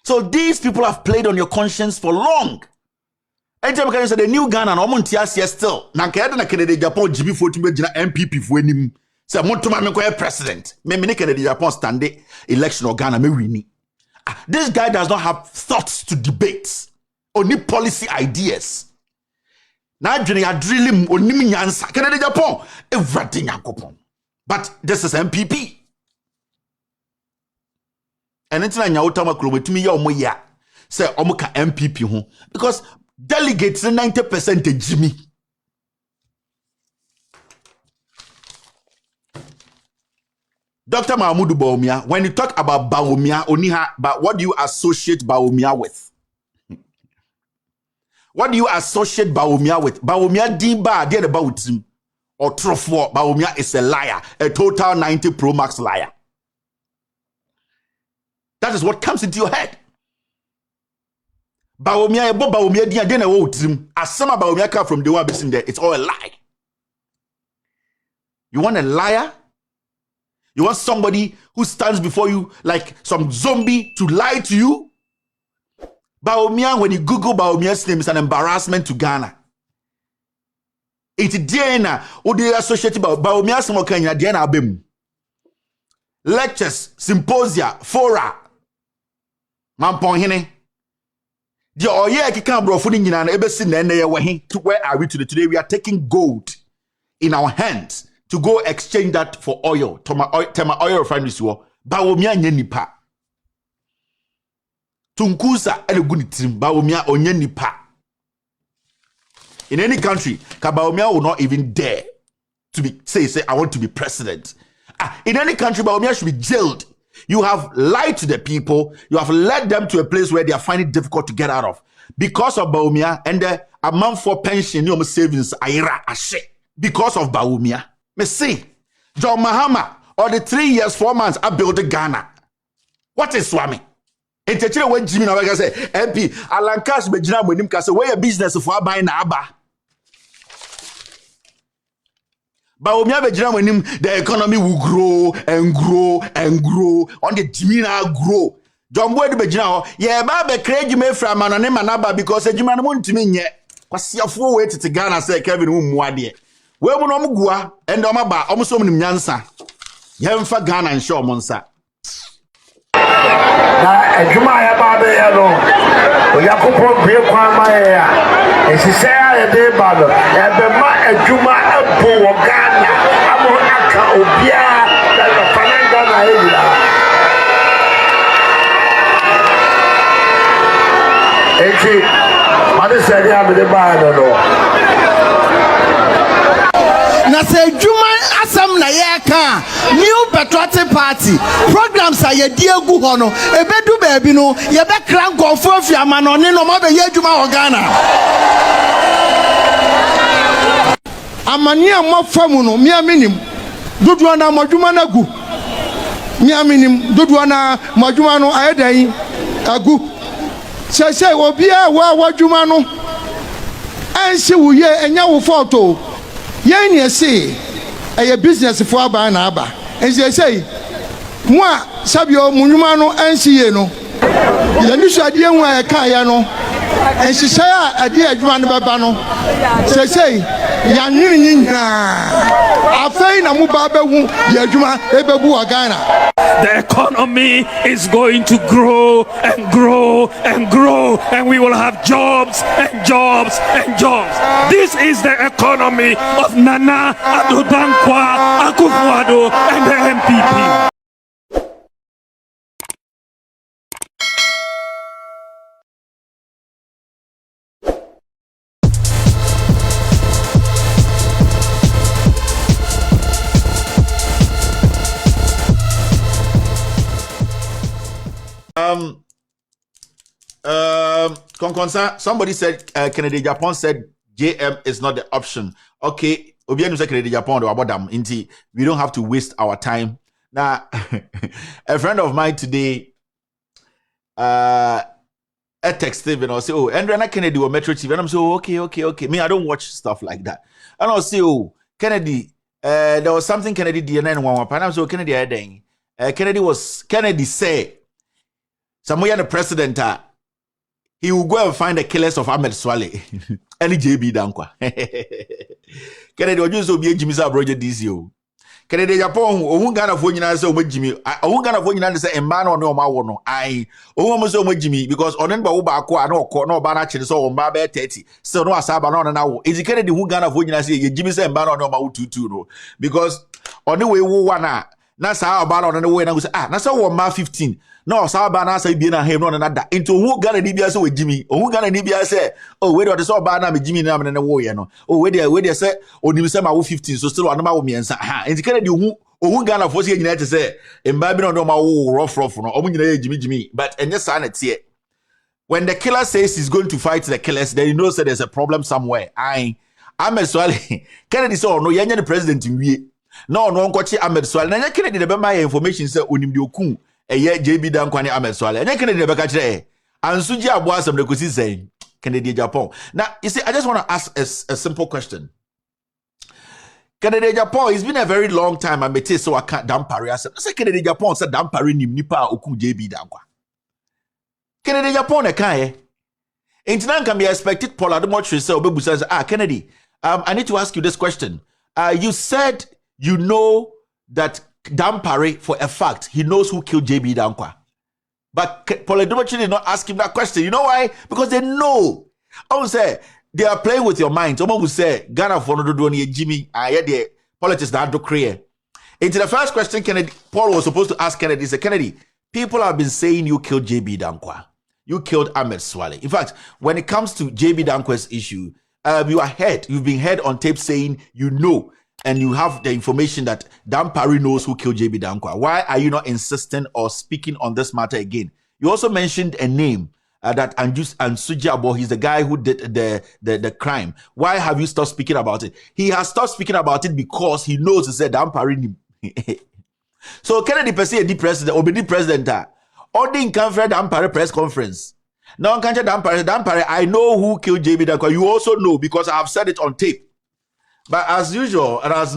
So these people have played on your conscience for long. Anytime I say the new Ghana, no montias yes still. Nankayada na Kennedy Japan GB 40 MPP for him. Say Montuma me president. Me Kennedy Japan stand election or Ghana me wini. This guy does not have thoughts to debate. Only policy ideas. Now drilling only nyansa. Kennedy Japan everything yankopon. But this is MPP. And it's not your time to me your moya. Say omuka MPP ho because delegates 90% Jimmy. Dr. DrBawumia, when you talk about Bawumia, but what do you associate Bawumia with? What do you associate Bawumia with? Bawumia diba dear about him or trofo. Bawumia is a liar, a total 90 Pro Max liar. That is what comes into your head. Bawumia, Bawumia, then a whole team. As some Bawumia come from the one in there, it's all a lie. You want a liar? You want somebody who stands before you like some zombie to lie to you? Bawumia, when you Google Bawumia's name, is an embarrassment to Ghana. It's Diana, or they associate Bawumia, some Kenya, Diana Abim. Lectures, symposia, fora. Mampon the oye kika bro funi nyina na ebesi na ene ye to where are we today? We are taking gold in our hands to go exchange that for oil. Tema oil refineries wo. Bawumia nye nipa. Tunkusa ele guni trim. Bawumia onye nipa. In any country, Bawumia will not even dare to be say I want to be president. In any country, Bawumia should be jailed. You have lied to the people. You have led them to a place where they are finding it difficult to get out of. Because of Bawumia and the amount for pension, your savings, Aira Ashe. Because of Bawumia. Me see, Dormaahene, or the 3 years, 4 months, I built Ghana. What is Swami? And Techile when Jimmy Nawaga say, MP, Alankas Bejina Winim Kase, where a business for buying Abba. Bawumia Bejina Winim, the economy will grow and grow and grow. On the Jimina grow. John Boyd Bejina, yeah, Baba crazy me from Anonema Naba because a Jiman won't to me yet. What's your full way to Ghana, say Kevin Umwadi. Where will Omugua and Omaba almost so many Yansa? Yemfa Ghana and show Monsa. Jumaya Baba Yellow, Yakupo Biakwamaya, and she said a day battle, and the Juma Abu Ghana, Abu Aka Obia, and the Fananga. And she, Mother said, I'm the battle. Na say Juma asam na yeka new patriotic party programs are ye die gu ho no ebedu baabi no ye be kra nkofo afiama no ne no ma be ye Juma Ghana amani amofamu no mi aminim dodo na modwuma na gu mi aminim dodo na modwuma no ayedan agu sese obi a wa dwuma no ansi wo ye enya wo photo yen ye say a business for aba na aba and say mo sabio munwuma no ansi ye no ye ni so ade enwa e kan ya no en hihye a ade adwuma no baba no say ya nwini nyina afei na mo ba behu ye adwuma ebebu wa Ghana. The economy is going to grow and grow and grow, and we will have jobs and jobs and jobs. This is the economy of nanaakuffoaddo and the MPP. Somebody said Kennedy Japan said JM is not the option. Okay, Obianu said Kennedy Japan about them. Indeed, we don't have to waste our time. Now, a friend of mine today, text Steven, I'll say, oh, Andrew Kennedy or Metro TV, and I'm so okay. Me, I don't watch stuff like that. And I'll say, oh, Kennedy, there was something Kennedy did, and I'm so Kennedy Kennedy said. Samoya the president, he will go and find the killers of Ahmed Swale. Any JB Dankwa. Kennedy Ojuso be Jimmy Roger DCO. Kennedy Japan, Ghana for United so much Jimmy. Ghana for United say, and man or no mawono. I almost so much Jimmy because on Uba no Banach so on Babe 30. So no Asaba no now. Is it Kennedy who Ghana for United say Jimmy say, and man or no mau 2 because on the way who wana. That's how about on the way and I say, that's how 15. No, Sabana say be na him no another. Into who Ghana Nibia so with Jimmy, or who Ghana Nibia say, oh, where do the so bad name Jimmy Nam and the war, no? Oh, where they say, oh, you say my 15, so still on my woman and say, and Kennedy who Ghana for United say, and Baby no my rough, no, oh, Jimmy, but and just sign it here. When the killer says he's going to fight the killers, then he knows that there's a problem somewhere. I'm a swally. Kennedy saw no, you're the president in we. No, Nkochi Ahmed Swale. Na Kennedy de be my information say onimdi okun eye JB Dankwa Ahmed Swale. Na Kennedy de be ka kire ansuji aboa asem de kosi say Kennedy Japan. Now, you see, I just want to ask a simple question. Kennedy Japan, it's been a very long time. I made so I can't dampari. I said Kennedy Japan said dampari nim nipa okun JB Dankwa. Kennedy Japan e kan e. Intinan can be expected Paul Ademotre say obebu says Kennedy, I need to ask you this question. You said you know that Dampare, for a fact, he knows who killed JB Dankwa. But Paul Ademotre did not ask him that question. You know why? Because they know. I would say, they are playing with your mind. Someone would say, Ghana for no do Jimmy, I had the politics that do create. Into the first question, Kennedy, Paul was supposed to ask Kennedy, he said, Kennedy, people have been saying you killed JB Dankwa. You killed Ahmed Swale. In fact, when it comes to JB Dankwa's issue, you've been heard on tape saying you know, and you have the information that Dampare knows who killed JB Dankwa. Why are you not insisting or speaking on this matter again? You also mentioned a name that Ansujabo, he's the guy who did the crime. Why have you stopped speaking about it? He has stopped speaking about it because he knows he said Dampare. So Kennedy per se the president, or the president, or the Canfred Dampare press conference. Now Dampare, I know who killed JB Dankwa. You also know because I have said it on tape. But as usual, and as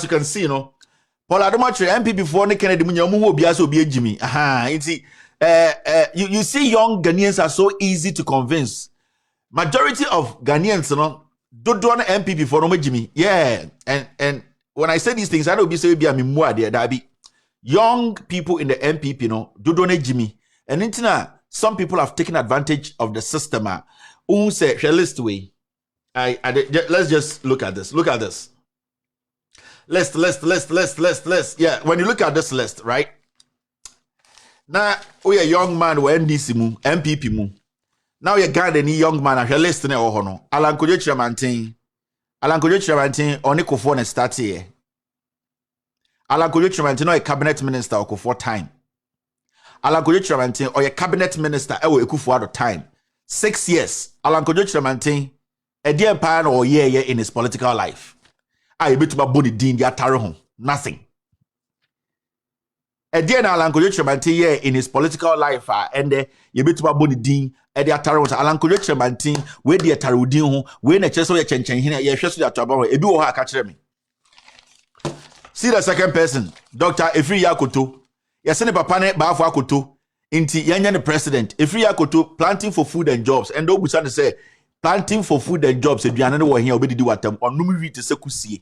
you can see, you know, Paul Ademotre MP before Kennedy Munyamu Biaso be Jimmy. You see, young Ghanaians are so easy to convince. Majority of Ghanaians, you know, don't want MP before no Jimmy. Yeah, and when I say these things, I don't be saying be more there. That be young people in the MPP, you know, don't want Jimmy. And intina, some people have taken advantage of the system. Say, list way. Let's just look at this. Look at this. List. Yeah, when you look at this list, right? Now, we a young man, we NDC mu, MPP mu. Now you got any young man, I list in or no. Alan Kojo Chiamantin, only Kofone start here. Alan Kojo Chiamantin, no a cabinet minister or Kofo time. Alan Kojo Chiamantin, or a cabinet minister, or Ekufuaddo time. 6 years. Alan Kojo Chiamantin. A dear pan or year in his political life. I bet my body dean ya home. Nothing. A dear Alan Kojo Chiamantin in his political life, and you bet my body dean at the Ataros Alan Kojo Chiamantin, where the Atarudin, when a chest of a chen here, yes, that trouble, a do her catch me. See the second person, Dr. Efri Yakoto. Yasene Papane Bafu Akoto, Inti Yanyan president, Efri Yakoto, planting for food and jobs, and Obusan say, planting for food and jobs, and Diana were here, obedi what them on Numiri to Sekusi.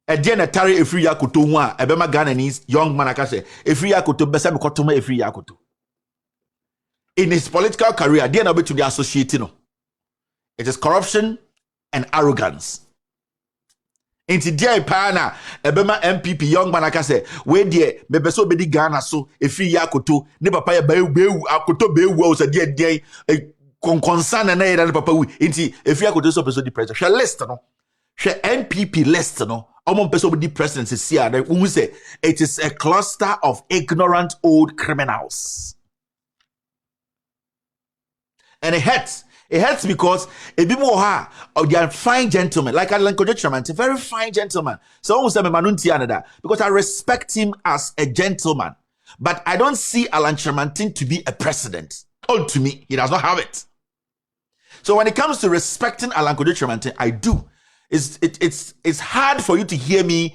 A Diana Tari Efri Yakoto, a Bema Ghananese young man, I say, Efri Yakoto, Besam Kotoma, Efri Yakoto. In his political career, Diana be to be associated. It is corruption and arrogance. Inti dia pana ebema MPP young man aka say we die bebeso bedi Ghana so Efri Yakoto ne papa ya bewu akoto bewu o say die concern na ya papa wi inti Efri Yakoto so person di president she list no she MPP list no omo person be di president see and we say it is a cluster of ignorant old criminals. And it hurts. It hurts because a bit more they are fine gentlemen, like Alan Kojo Chiamantin, very fine gentleman. So almost because I respect him as a gentleman. But I don't see Alan Chiamantin to be a president. Oh, to me, he does not have it. So when it comes to respecting Alan Kojo Chiamantin, I do. It's hard for you to hear me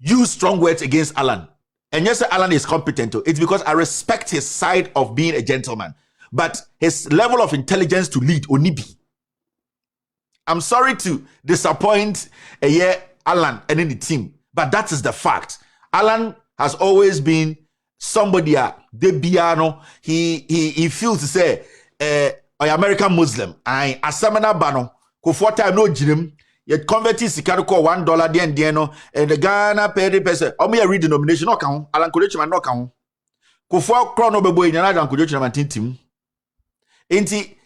use strong words against Alan. And yes, Alan is competent. It's because I respect his side of being a gentleman. But his level of intelligence to lead, Onibi. I'm sorry to disappoint Alan and the team, but that is the fact. Alan has always been somebody Debiano. He feels to say American Muslim. I asamana bano. Ko 4 time no jinim. Yet converted sikano ko $1 den and the Ghana pay person. Omo read denomination no kan. Alan Kodechi no kan. Ko 4 crown no bebo ina na Kodechi na tintim. Inti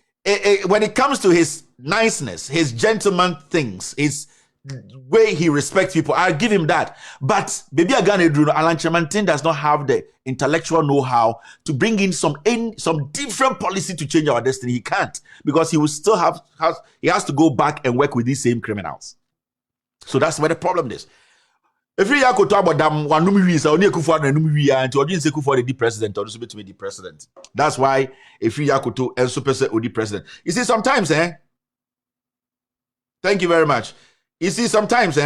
when it comes to his niceness, his gentleman things, his way he respects people, I'll give him that. But baby Ghanaeducation, Alan Kyerematen does not have the intellectual know-how to bring in some different policy to change our destiny. He can't, because he will still he has to go back and work with these same criminals. So that's where the problem is. If you talk about them, one is only Akuffoaddo and until you say Akuffoaddo the president or to be the president. That's why if you to and super the president. You see, sometimes, thank you very much. You see, sometimes,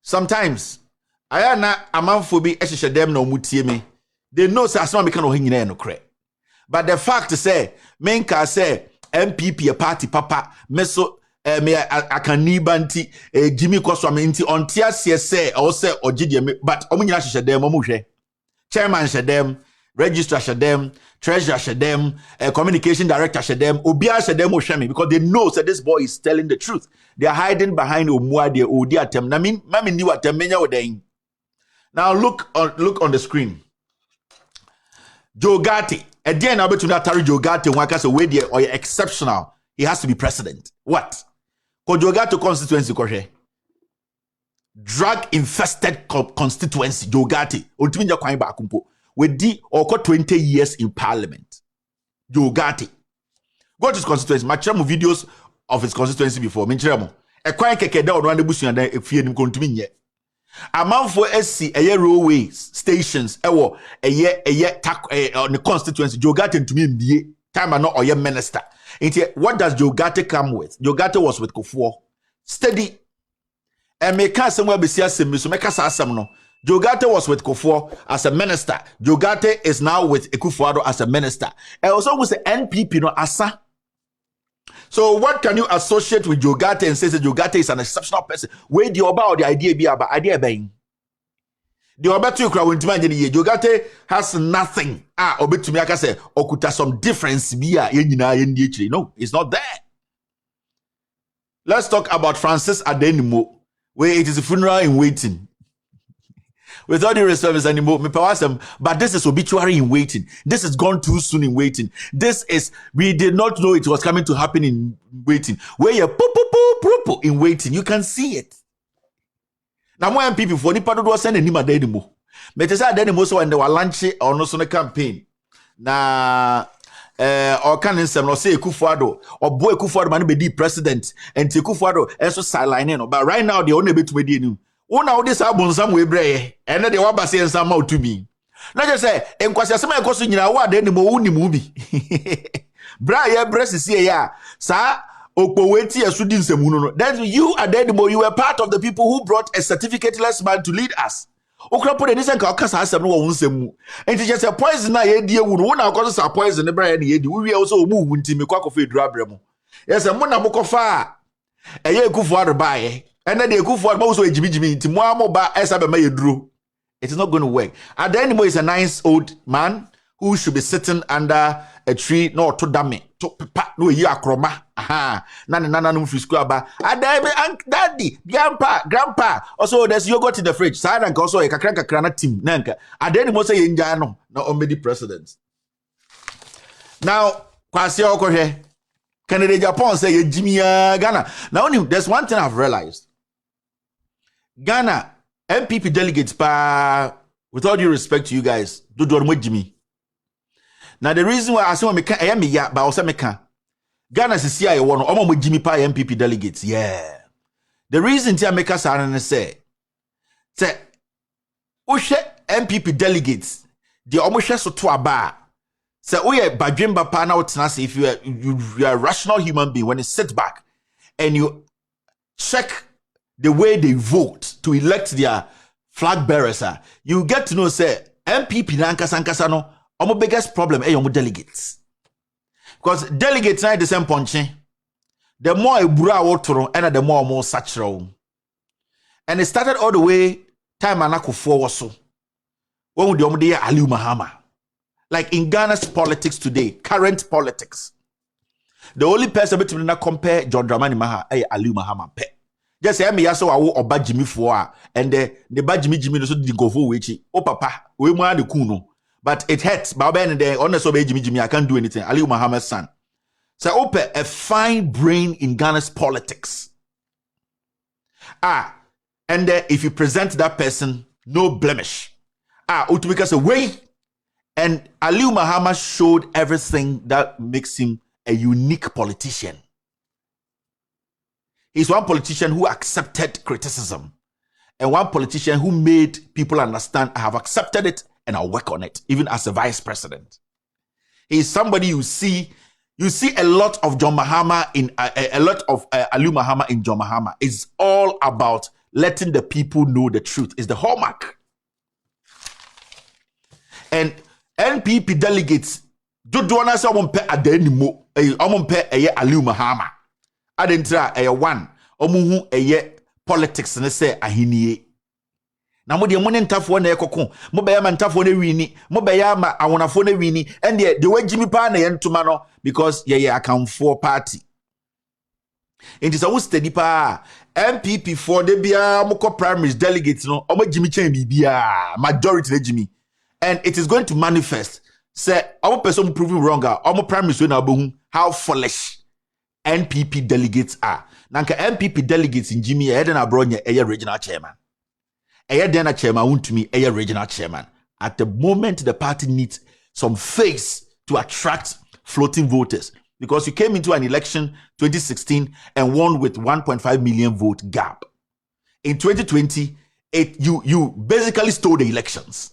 sometimes I am not a man for be them no mutie. They know say asma me can no cre. But the fact to say, men can say MPP a party papa meso me akanibanti Jimmy Koswam inti on tia say or say ogidie, but omunyina hye dem omuhwe. Chairman hye dem, registrar hye dem, treasurer hye dem, communication director hye dem, obia hye dem ohwe, because they know that this boy is telling the truth. They are hiding behind omuade odi atem. Na me ni watem menya wodan. Now look on the screen. Joe Gatti. Again, I'll bet you not Joe Gatti waka say we there or exceptional. He has to be president. What? Ko Joe Gatti constituency ko hwe. Drug infested constituency Joe Gatti. Ontimi nya kwan ba akumpo. We di oko 20 years in parliament. Joe Gatti. Go to his constituency. Ma chira mo videos of his constituency before. Me chira mo. E kwan keke da ono ande busu dan efie nim ko ntimi nye. Amanfo SC railway stations ewo on the constituency Joe Gatti ntumi mbie time no oye minister. What does Joe Gatti come with? Joe Gatti was with Kufuor. Steady. And me can somewhere be asem so me ka asem no. Joe Gatti was with Kufuor as a minister. Joe Gatti is now with Akuffoaddo as a minister. And also with the NPP no asa. So what can you associate with Joe Gatti and say that Joe Gatti is an exceptional person? Where the oba or the idea be about idea being? The oba to crowd when Joe Gatti has nothing. Obi to me I say okuta some difference be no, it's not there. Let's talk about Francis Adenimo, where it is a funeral in waiting. With all the respect anymore, but this is obituary in waiting. This is gone too soon in waiting. This is, we did not know it was coming to happen in waiting. Where you're in waiting, you can see it. Now, more people for Nipa do send any mad anymore. But it's anymore so when they were launching or no so campaign. Na or can or say Akuffoaddo or boy Akuffoaddo man be the president and take Akuffoaddo and so sidelining. But right now, they only bit with you. Una this album some way bre and they want to say some out to me. Not just say en kwasi asema ekoso nyina wa de mo uni mu bi. Bra ya breast see ya. Sa okpoweti asudi nsemu no. Then you are dead mo, you were part of the people who brought a certificateless man to lead us. Okra de nisen ka okasa asem no wo nsemu. Enti just a poison na ye die wu no na akoso sa poison bra ya ye di. We also omu wu ntimi kwa kofa edurabra mu. Yes mo na mo kofa eye Akuffoaddo bae. And then the Akuffoaddo also a jibijimi ti mo amoba esa be ma yeduro. It is not going to work. Adenimo is a nice old man who should be sitting under a tree no to dame to papa no yi akroma. Aha. Nana no frisco aba. Adebe daddy, grandpa. Also there's yogurt in the fridge. Sa na also e kakra na team nanka. Adenimo say yenja no na omedi presidents. Now, kwasi okohwe. Canada Japan say Jimmy Ghana. Now there's one thing I've realized. Ghana MPP delegates with all due respect to you guys, do Jimmy. Now the reason why I say me can me ya, but also me can. Ghana is here one omo Jimmy pa MPP delegates. Yeah. The reason I make us say ushe MPP delegates the omo share so to aba. Say oye badwemba pa na wotena say if you are a rational human being, when you sit back and you check the way they vote to elect their flag bearers, you get to know, say, MPP nankasa no, our biggest problem is your delegates. Because delegates are the same punching. The more a bra water and the more satchel. And it started all the way time nanaakuffoaddo was so. When would you Aliu Mahama? Like in Ghana's politics today, current politics. The only person between na compare John Dramani Maha and Aliu Mahama. Just say me yaso awo oba Jimmy for and the ba Jimmy no so di go for wechi. Oh papa, we mo ade kuno. But it hurts. Baba and the honest obey Jimmy, I can't do anything. Aliu Mahama's son. So open a fine brain in Ghana's politics. And if you present that person, no blemish. Utumika say way. And Aliu Mahama showed everything that makes him a unique politician. He's one politician who accepted criticism. And one politician who made people understand, I have accepted it and I'll work on it, even as a vice president. He's somebody you see a lot of John Mahama in a lot of Aliu Mahama in John Mahama. It's all about letting the people know the truth. It's the hallmark. And NPP delegates do na say omon pe adanimo omon pe eye Aliu Mahama adentra eye one omuhu eye politics ne say ahenie na mo de mo ne ntafo na ekoko mo be ya ma ntafo na wini mo be ya ma awonafo na wini and the wagimi pa na yentuma no because ye akamfo party it is a steady pa MPP for the bia mo ko primaries delegates no omo jimi chen bibia majority na jimi. And it is going to manifest. Say, our person proving wronger. Our primaries when abohun how foolish NPP delegates are. Nanka NPP delegates in Jimmy Eden Abronya a regional chairman. A then a chairman won't to me a regional chairman. At the moment, the party needs some face to attract floating voters because you came into an election 2016 and won with 1.5 million vote gap. In 2020, you basically stole the elections.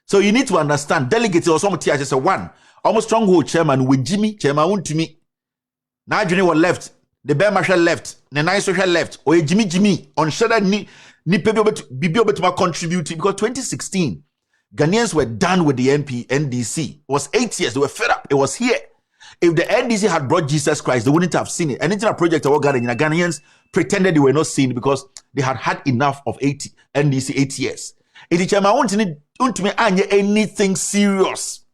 So you need to understand, delegates or some teachers say one, almost stronghold chairman with Jimmy, chairman won't to me. Now Jimmy was left, the Bear Marshal left, the Nice Social left, or Jimmy on Shada ni be able to contribute because 2016 Ghanaians were done with the NDC. It was 8 years, they were fed up. It was here. If the NDC had brought Jesus Christ, they wouldn't have seen it. And it's a project of Ghanaians pretended they were not seeing it because they had enough of NDC 8 years. It chairman won't me anything serious.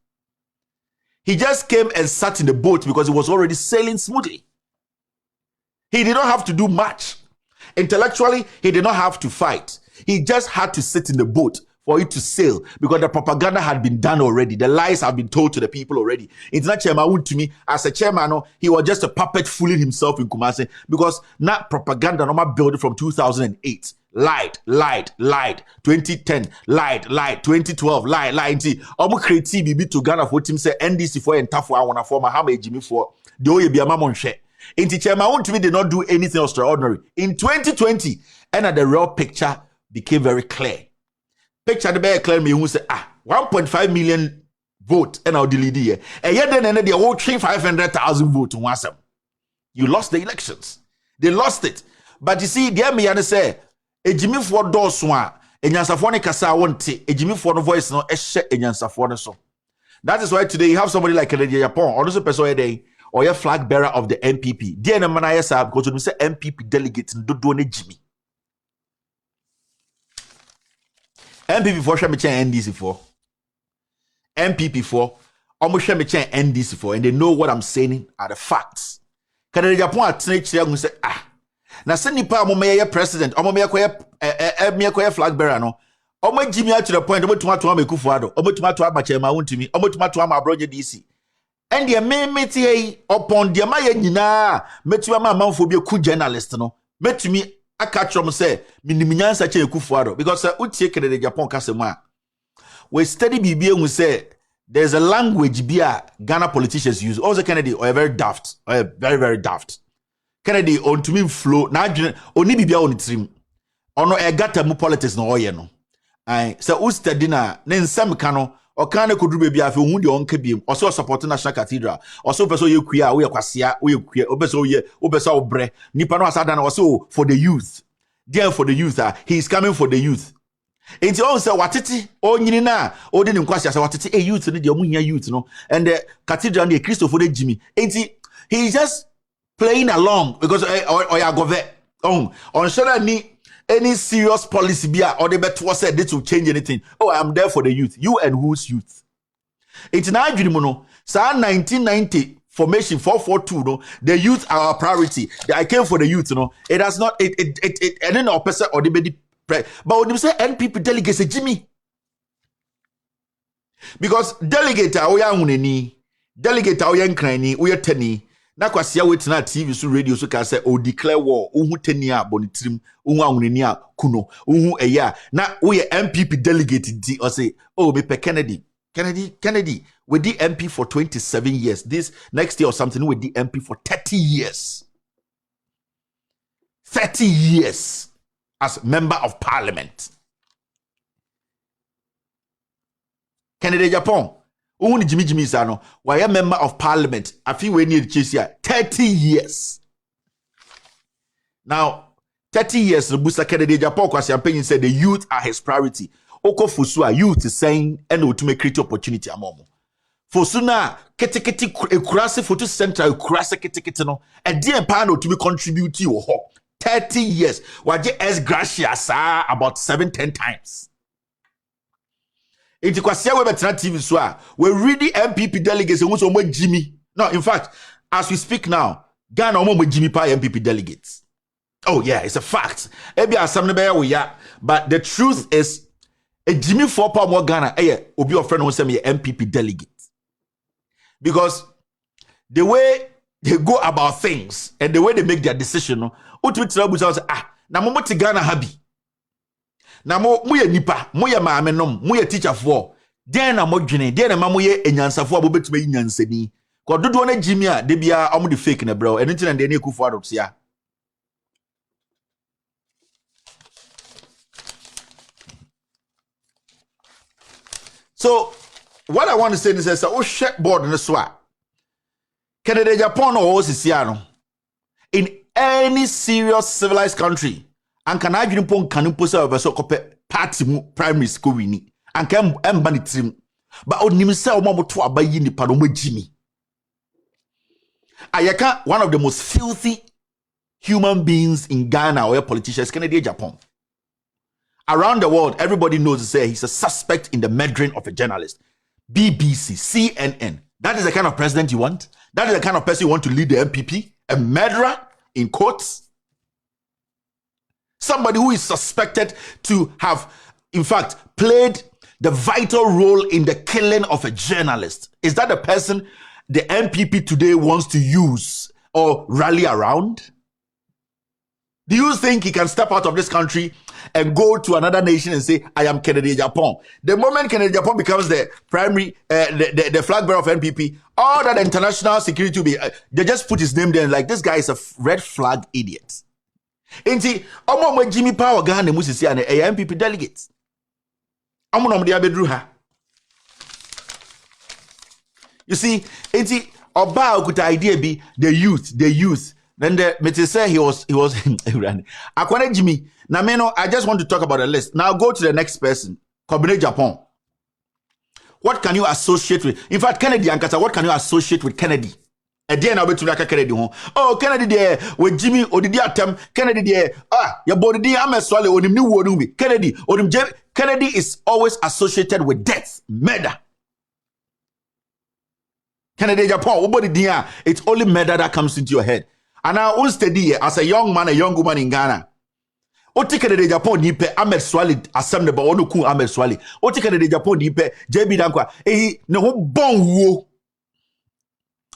He just came and sat in the boat because it was already sailing smoothly. He did not have to do much. Intellectually, he did not have to fight. He just had to sit in the boat for it to sail because the propaganda had been done already. The lies have been told to the people already. It's not chairman to me. As a chairman, he was just a puppet fooling himself in Kumasi because not propaganda normal built from 2008. Lied. 2010, lied. 2012, lied. Omo create BB to Ghana for team say NDC for and tough I wanna form Mahama Jimmy for the oye be a mamon share. In chairman to me did not do anything extraordinary. In 2020, and the real picture became very clear. Picture the very clear me who say 1.5 million vote and I'll delete here. And yet then they whole 500,000 votes on WhatsApp. You lost the elections. They lost it. But you see, dear me and say Ejimi for doswa enyansafo ne kasa wonte ejimi for no voice no ehye enyansafo ne so. That is why today you have somebody like Japan or also person day or your flag bearer of the MPP. Dear na mana yesa because you say MPP delegate dodo ne Jimmy. MPP for share me chen NDC for. MPP for almost share me chen NDC for and they know what I'm saying are the facts. Can Japan atene kire hu say na se nipa mo meye president omo me koye flag bearer no omo Jimmy at the point omo tuma to nanaakuffoaddo omo tuma to abachema wontumi omo tuma to amabroje DC and the memeti hey upon the maye nyina metuma manfo bi ku journalist no metumi aka trom say miniminyansa che nanaakuffoaddo because utie kede Japan kasemu a we study bibie hu say there's a language bia Ghana politicians use also Kennedy or very daft or very daft Kennedy on to me flow na oni bibia on trim ono e gata mu politics no oye no ai se u study na ne nsam ka no o kan na koduru bibia afi hu de on ka biem o so support National Cathedral o so person ye kua o ye kwasea o ye kua o beso ye o beso obre nipa no asada na o so for the youth there for the youth. He is coming for the youth. Enti on say watete onyini na odi ni nkwasi say watete youth no de omunya youth no and the cathedral the Christopher de Jimmy. Enti he is just playing along because oya gove on share ni any serious policy bia or the better said this will change anything. Oh, I am there for the youth. You and whose youth? It's na adwini mu no sa 1990 formation 442 no the youth are our priority. I came for the youth no. It has not it and then our person or the bedi. But when you say NPP delegates, Jimmy, because delegate oya huneni, delegate oya nkrani, oya teni. Na kwasia wait na TV so radio so can say declare war. Uhu teni a bonitrim, uhu huneni a kuno, uhu eya. Na oya MPP delegate di or say me pe Kennedy with the MP for 27 years. This next year or something with the MP for 30 years. 30 years. As member of parliament. Canada Japan. Only Jimmy Zano. Why a member of parliament? I feel we need to here 30 years. Now, 30 years, the booster Canada Japan, because campaign said the youth are his priority. Oko Fusua, youth is saying, and to make create opportunity amomo. Fosuna, keteketi, ekurase, photo central, ekurase, keteketi no, and dear pano to be contribute to your hawk. 30 years. Waje as gracious about 7-10 times. Iti kwasia we betra TV so we ready MPP delegates who so Jimmy. No, in fact, as we speak now, Ghana omo Jimmy pa MPP delegates. Oh yeah, it's a fact. Ebi asam ne be we ya, but the truth is a Jimmy for pa mo Ghana obi of friend who say me MPP delegates. Because the way they go about things and the way they make their decision no na mo ti Ghana habi na mo ye nipa mo ye maame nom mo ye teacher for den na mo dwene den na ma mo ye enyansafo abobetuma nyansani ko dodo na Jimmy a de bia omo de fake na bro eno ntina de na ekufoaddo tia. So what I want to say is that oh shit board in the swat Canada Japan or Sisiano in any serious civilized country and can I dream pon canu posa of a so party primary school wini and can embani trim but on himself mama to abayi ni padome Jimmy. Ayaka one of the most filthy human beings in Ghana or politicians Canada Japan. Around the world everybody knows say he's a suspect in the murdering of a journalist. BBC, CNN. That is the kind of president you want? That is the kind of person you want to lead the MPP? A murderer in courts? Somebody who is suspected to have, in fact, played the vital role in the killing of a journalist. Is that the person the MPP today wants to use or rally around? Do you think he can step out of this country and go to another nation and say, I am Canada Japan? The moment Canada Japan becomes the primary, the flag bearer of NPP, all that international security will be, they just put his name there like, this guy is a red flag idiot. Enti, omo Jimmy Power Ghana musisi and MPP delegates. Omo no dia bedru ha. You see, enti oba okuta idea be the youth. Then the Mete say he was Akwane Jimmy. Now, I just want to talk about the list. Now go to the next person. Kobine Japan. What can you associate with? In fact, Kennedy and Kata, what can you associate with Kennedy? Again, I'll be to like Kennedy home. Oh, Kennedy there with Jimmy or the Diatem. Kennedy there. Your body I'm a swallow on him new word. Kennedy or him. Kennedy is always associated with death, murder. Kennedy Japan, it's only murder that comes into your head. And I will study as a young man, a young woman in Ghana. Otika de Japan nipe Ahmed Swali assembly ba onu ku Ahmed Swali. Otika de Japan nipe JB Dankwa. Ne ho bon wo.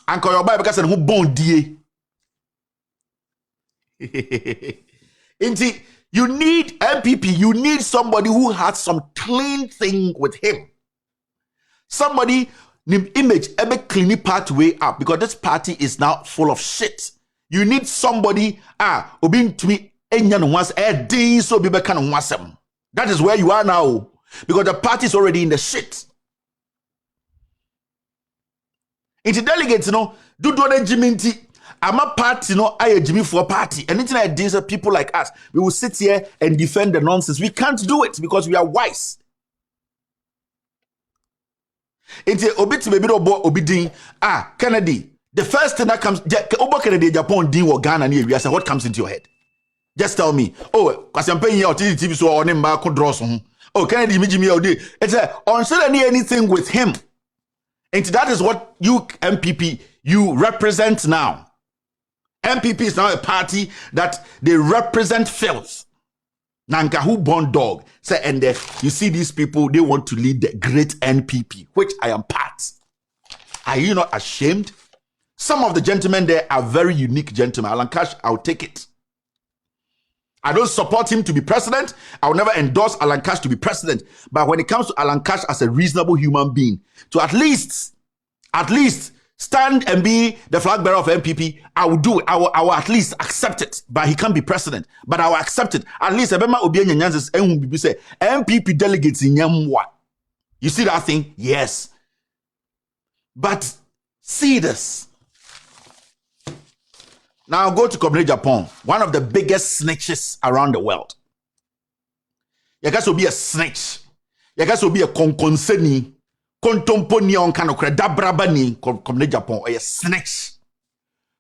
Anko your Bible because ne ho bon die. Inti you need MPP, you need somebody who has some clean thing with him. Somebody image ebe clean pathway up because this party is now full of shit. You need somebody obin to me that is where you are now because the party is already in the shit. Into delegates, do Jiminti I'm a party, no, I Jimmy for a party. Anything like this, people like us, we will sit here and defend the nonsense. We can't do it because we are wise. It's obit baby obidin. Kennedy. The first thing that comes, Oba Kennedy, Japan, D or Ghana near you. I said, what comes into your head? Just tell me. Oh, because I'm paying your TV so on him back draws. Oh, Kennedy, me all day. It's on suddenly anything with him. And that is what you MPP you represent now. MPP is now a party that they represent filth. Nanka who born dog. Say, and you see these people, they want to lead the great NPP, which I am part. Are you not ashamed? Some of the gentlemen there are very unique gentlemen. Alan Cash, I'll take it. I don't support him to be president. I will never endorse Alan Cash to be president. But when it comes to Alan Cash as a reasonable human being, to at least stand and be the flag bearer of MPP, I will do it. I will at least accept it. But he can't be president. But I will accept it. At least say MPP delegates in Yamwa. You see that thing? Yes. But see this. Now go to Community Japan, one of the biggest snitches around the world. You guys will be a snitch. You guys will be a konkonseni, kontomponi on kind of dabrabani, Community Japan, or a snitch.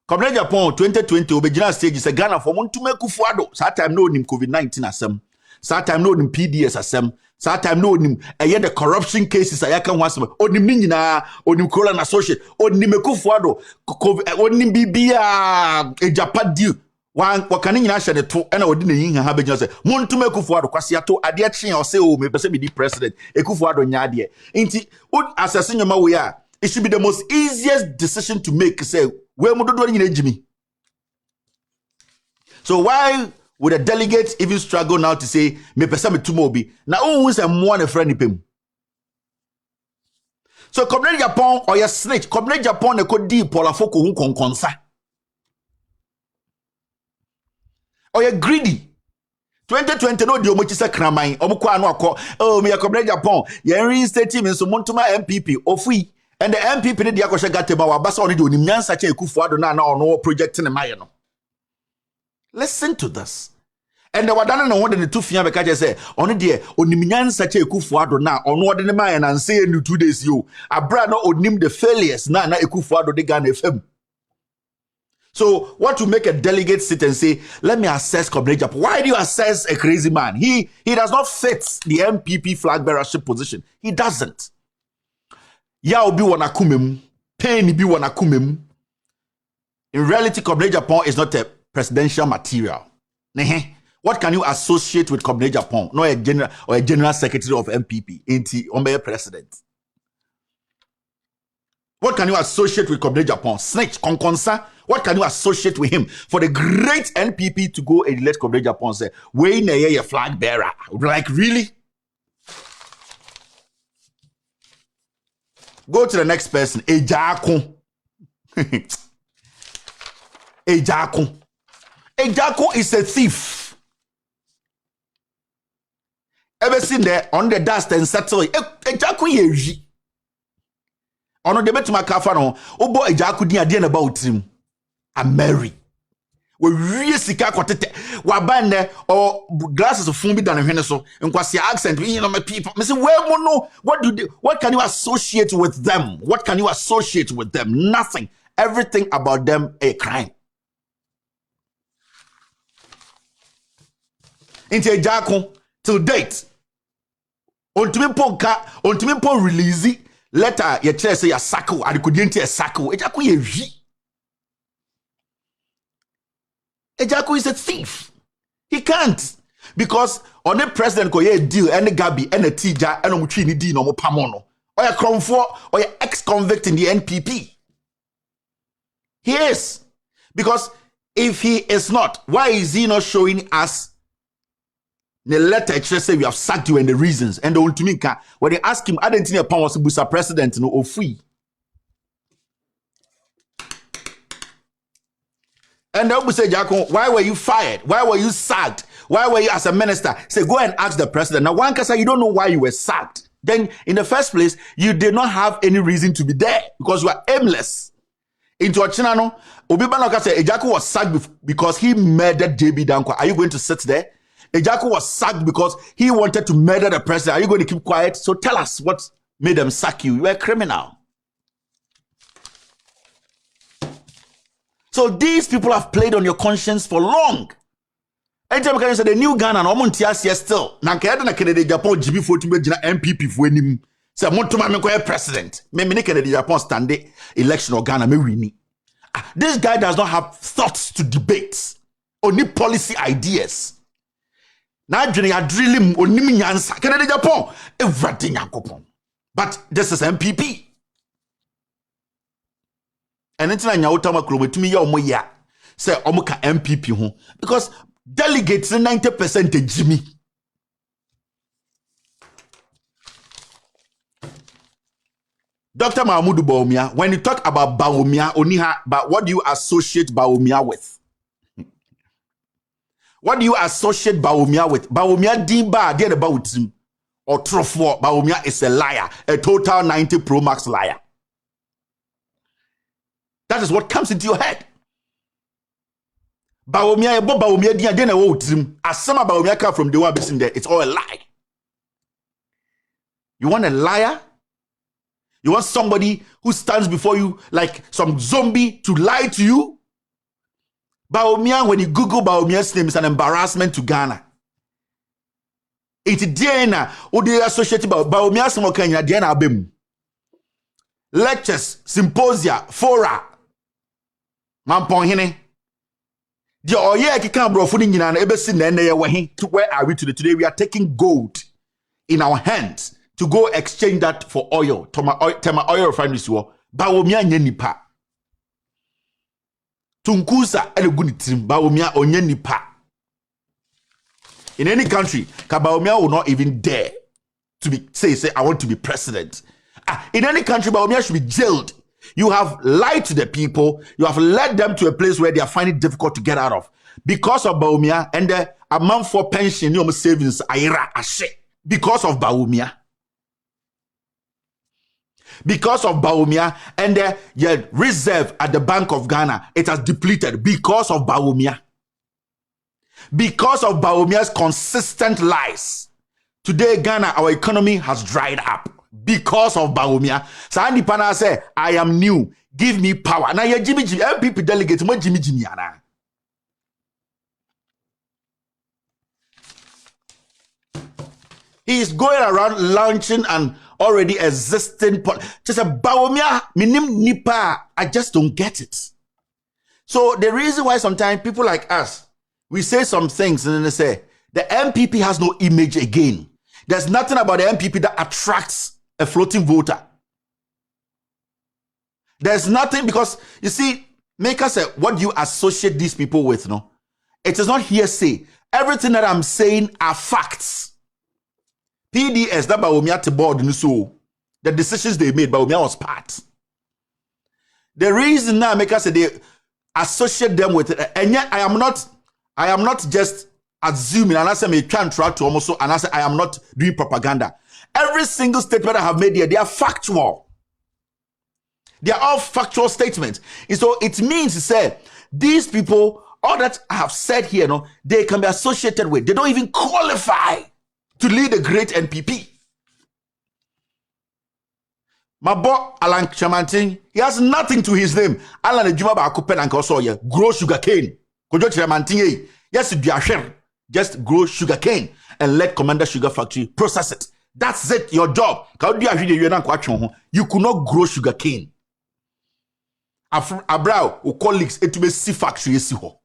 Community Japan 2020, Obejina stage is a Ghana for nanaakuffoaddo. That time no him COVID-19 asem. That time no him PDS asem. That time no him the corruption cases ayaka wasem. Onim ninina, onim Kola associate, onim Akuffoaddo, onim bibia ejapa deal. Wakani nyina hye de to na odi na yin ha be say montum Akuffoaddo kwase ato ade akye o say o me pese me di president Akuffoaddo nya ade. Nti assassin nyoma we a it should be the most easiest decision to make say we mo dodo nyina ejimi. So why would a delegate even struggle now to say me pesa me tumo bi na who is a mo na friend pem? So Community Japan or your snitch Community Japan e ko di polafoko hu konkonsa or you greedy 2020 no di omochi se kraman omukọ anu akọ oh me Community Japan ye reinstate team so montuma MPP ofui and the MPP ne di akọhwe gatema wa basa oni di onim nyansa cha Akuffoaddo na ono project ne maye no. Listen to this. And the wadana no wonder the two fian beka say ono de onim nyansa cha Akuffoaddo na ono ode ne maye na say no 2 days yo abra no onim the failures na Akuffoaddo de Ghana FM. So what to make a delegate sit and say, let me assess Community Japan? Why do you assess a crazy man? He does not fit the MPP flag bearership position. He doesn't. Ya obi wanakumem, pain bi wanakumem. In reality, Community Japan is not a presidential material. What can you associate with Community Japan? No, a general or a general secretary of MPP, inti ombe president. What can you associate with Community Japan? Snitch, konkonsa. What can you associate with him for the great NPP to go and let Community Japan say, we na ye flag bearer? Like, really? Go to the next person. Ejako. Ejako. Ejako is a thief. Ever seen there on the dust and settle? Ejako yeji. Ono de betuma kafa no. Obo Ejako din ade na about him. I'm married. We really sika kwatete. Wabande or glasses of fun bi dan hwene so. Nkwasi accent, you know my people. Me say where mo no, what can you associate with them? What can you associate with them? Nothing. Everything about them a crime. Into Ejako till date. Ontimi po release letter ye chere say ya sako adikudinti e sako. Ejako ye wi. Ejako is a thief. He can't. Because on the president ko ye deal any Gabi any Tija and omutwi ni di no mo pamono. Or ya kromfo or ya ex-convict in the NPP. He is. Because if he is not, why is he not showing us the letter just say we have sacked you and the reasons? And the ultimate when they ask him, I didn't think upon was Busa president no or free. And they will say, Jacko, why were you fired? Why were you sacked? Why were you as a minister? Say, go and ask the president. Now, one can say you don't know why you were sacked. Then, in the first place, you did not have any reason to be there because you are aimless. Into Ochinano, Obibanaka said Ejaku was sacked because he murdered JB Dankwa. Are you going to sit there? Ejaku was sacked because he wanted to murder the president. Are you going to keep quiet? So tell us what made them sack you. You were a criminal. So these people have played on your conscience for long. Anytime you say the new Ghana, no montias yes still. Nankayada na Kennedy Japan GB 14 MPP for him. Say Montuma me president. Me Kennedy Japan stand election or Ghana me wini. This guy does not have thoughts to debate. Only policy ideas. Now you drill him only nyansa. Kennedy Japan everything yankopon. But this is MPP. And it's not your time to me your moya. Say omuka MPP ho because delegates 90% Jimmy. Dr. Mahmoud, when you talk about Bawumia, but what do you associate Bawumia with? What do you associate Bawumia with? Bawumia diba dey about him or trofo. Bawumia is a liar, a total 90 Pro Max liar. That is what comes into your head. Bawumia ebo Bawumia dia dey na wo trim. Asama Bawumia come from the one being there. It's all a lie. You want a liar? You want somebody who stands before you like some zombie to lie to you? Bawumia, when you Google Bawumia's name, is an embarrassment to Ghana. It's Diana, who they associate Bawumia Samokanya, Diana Abem. Lectures, symposia, fora. Mampongene. The oye ki kan bro funi nyina na ebesi na ene ye wahin. To where are we today? We are taking gold in our hands to go exchange that for oil. Tema oil refineries wo. Bawumia nye nipa. Tunkusa ele guni trim. Bawumia onye nipa. In any country, Bawumia will not even dare to say I want to be president. In any country, Bawumia should be jailed. You have lied to the people. You have led them to a place where they are finding it difficult to get out of. Because of Bawumia and the amount for pension, your savings, because of Bawumia. Because of Bawumia and the reserve at the Bank of Ghana, it has depleted because of Bawumia. Because of Bawumia's consistent lies. Today, Ghana, our economy has dried up. Because of Bawumia. Sandi Pana say, I am new. Give me power. Now, you Jimmy MPP delegate, more Jimmy. He is going around launching an already existing just a Bawumia minim nipa. I just don't get it. So the reason why sometimes people like us, we say some things and then they say the MPP has no image again. There's nothing about the MPP that attracts a floating voter. There's nothing because you see, make us say what do you associate these people with? No, it is not hearsay. Everything that I'm saying are facts. PDS that Bawumia to board so the decisions they made, Bawumia was part. The reason now make us say they associate them with it, and yet I am not just assuming, and I say me can't try to almost so, and I say I am not doing propaganda. Every single statement I have made here, they are factual. They are all factual statements. And so it means to say these people, all that I have said here, no, they can be associated with. They don't even qualify to lead a great NPP. My boy Alan Chamantin, he has nothing to his name. Alan Ejuma ba akupen and also here grow sugar cane. Kojo Chamantin, yes, just grow sugar cane and let Commander Sugar Factory process it. That's it, your job. You could not grow sugar cane. Abrao or colleagues it to be sea factory. For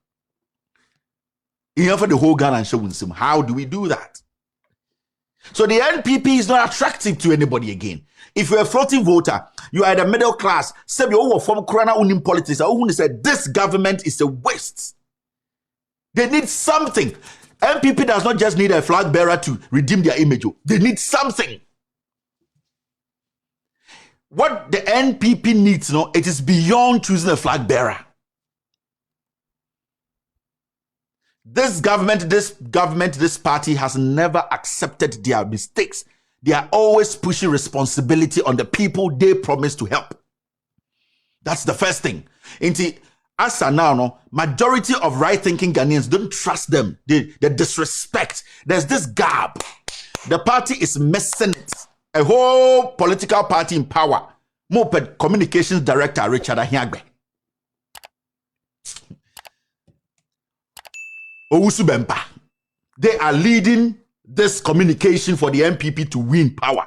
the whole Ghana and show him. How do we do that? So the NPP is not attractive to anybody again. If you're a floating voter, you are the middle class, say you over from Corona unim politics, I said this government is a waste. They need something. MPP does not just need a flag bearer to redeem their image. They need something. What the NPP needs, no, it is beyond choosing a flag bearer. This government, this party has never accepted their mistakes. They are always pushing responsibility on the people they promised to help. That's the first thing. As now, no, majority of right-thinking Ghanaians don't trust them. They disrespect. There's this gap. The party is messing it. A whole political party in power. Moped communications director Richard Ahiagbe. Owusu Bempa. They are leading this communication for the MPP to win power.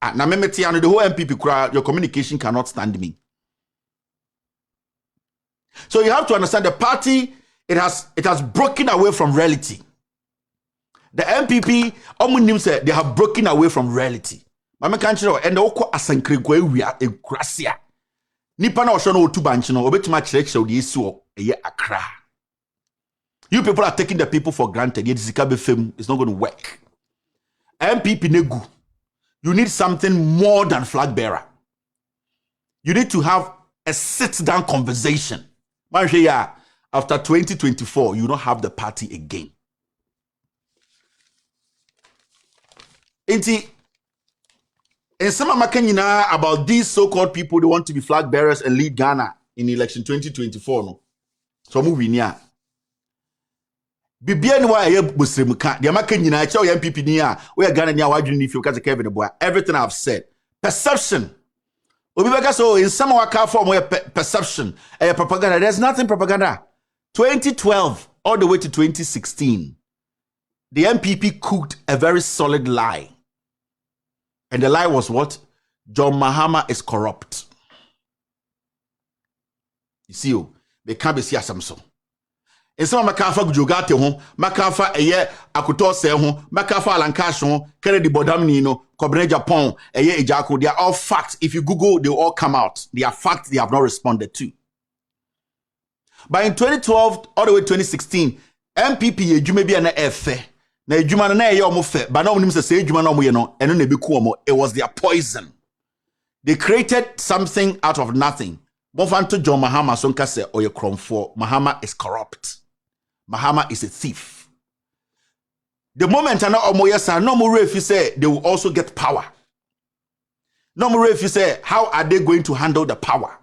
Now, the whole MPP crowd, your communication cannot stand me. So you have to understand the party, it has broken away from reality. The MPP, they have broken away from reality. Mama can't you know, and the oko asankregwe we are a gracia. Nipa na osho no otubanchi no obetuma church of the issue eye akra. You people are taking the people for granted. It's not going to work. MPP negu. You need something more than flag bearer. You need to have a sit-down conversation. After 2024, you don't have the party again. In some Makanyina about these so-called people, they want to be flag bearers and lead Ghana in election 2024. No, so moving here. Bibian wa ye busremuka de Makanyina eche o MPP ni a we Ghana ni a wadwini if you catch Kevin boy. Everything I've said, perception. Obibeka so in some waka form where perception propaganda. There's nothing propaganda. 2012 all the way to 2016, the MPP cooked a very solid lie. And the lie was what? John Mahama is corrupt. You see, they can't be see some so. And some makafa gujogate ho, makafa eye akoto se ho, makafa alankash ho, Kennedy Bodamni no, Kobene Japan, eye ejako. They are all facts. If you Google, they will all come out. They are facts they have not responded to. But in 2012 all the way to 2016, MPP ejuma bi na efe. Na ejuma na eye omo fe, but na onim say ejuma na omo ye no, eno na bi ku omo. It was their poison. They created something out of nothing. Bonfanto John Mahama so nka say oye kromfo. Mahama is corrupt. Mahama is a thief. The moment I know Omoyesa, no more if you say they will also get power. No more if you say, how are they going to handle the power?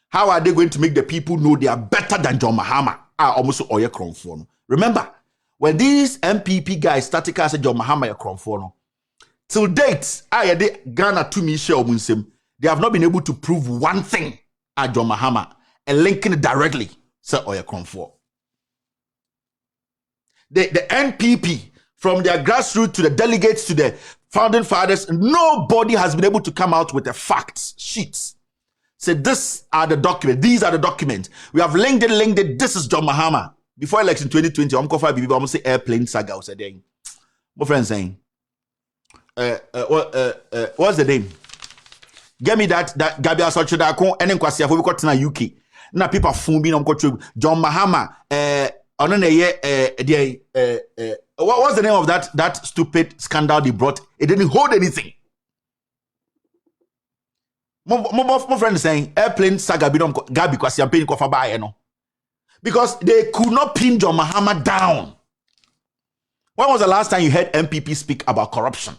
How are they going to make the people know they are better than John Mahama? Almost Oye Kronfono. Remember, when these MPP guys started to say John Mahama Kronfono, till date, Ghana to me share they have not been able to prove one thing at John Mahama and linking it directly say Oye Kronfono. The NPP, from their grassroots to the delegates to the founding fathers, nobody has been able to come out with a facts sheets. Say, these are the documents. These are the documents. We have linked it. This is John Mahama. Before election 2020, I'm going to say airplane saga. I said, my friend saying, what's the name? Get me that Gabi Asochidako and then Kwasia we got to UK. Now people phone me. I'm going to John Mahama. What was the name of that stupid scandal they brought? It didn't hold anything. My friend is saying airplane saga Gabi Kwasi I'm paying kofa buy no. Because they could not pin John Mahama down. When was the last time you heard MPP speak about corruption?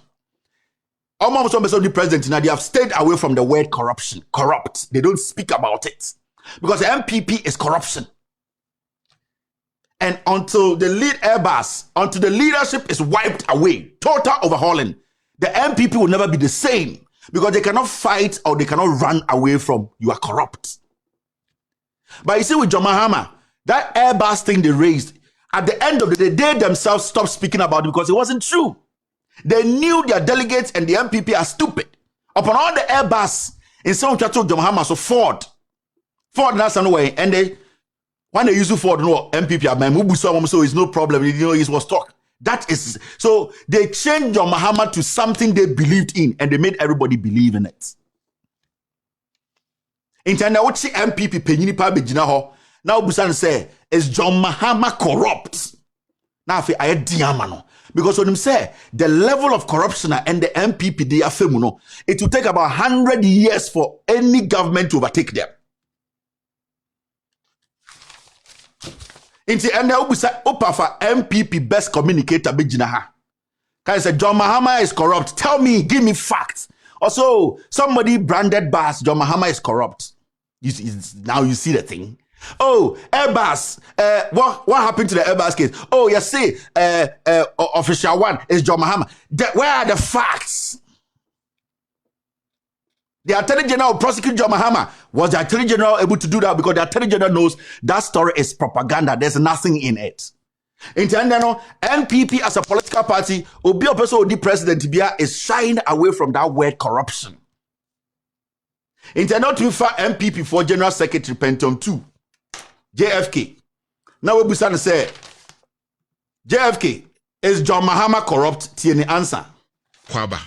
Almost the president now they have stayed away from the word corruption. Corrupt. They don't speak about it. Because the MPP is corruption. And until the leadership is wiped away, total overhauling, the MPP will never be the same because they cannot fight or they cannot run away from you are corrupt. But you see with John Mahama, that Airbus thing they raised, at the end of the day, they themselves stopped speaking about it because it wasn't true. They knew their delegates and the MPP are stupid. Upon all the Airbus, in some church of John Mahama, so Ford that's anyway, and when they use Ford, no MPP, so it's no problem. You know, it was talk. That is so they changed John Mahama to something they believed in, and they made everybody believe in it. In China, what MPP penny pa bejina ho now Busan say is John Mahama corrupt. Now I had diamano because when him say the level of corruption and the MPP they are femuno, it will take about 100 years for any government to overtake them. Inti ende ubusa upafa MPP best communicator bejina ha. Can say John Mahama is corrupt. Tell me, give me facts. Also, somebody branded Bass John Mahama is corrupt. Now you see the thing. Oh, Airbus. What happened to the Airbus case? Oh, you see, official one is John Mahama. Where are the facts? The Attorney General prosecuted John Mahama. Was the Attorney General able to do that? Because the Attorney General knows that story is propaganda. There's nothing in it. In Tendano, MPP as a political party, Obi Opeso Odi President Bia is shying away from that word corruption. In Tendano to refer MPP for General Secretary Pentom 2, JFK. Now we Busan say, JFK, is John Mahama corrupt? Tieni answer. Kwaba.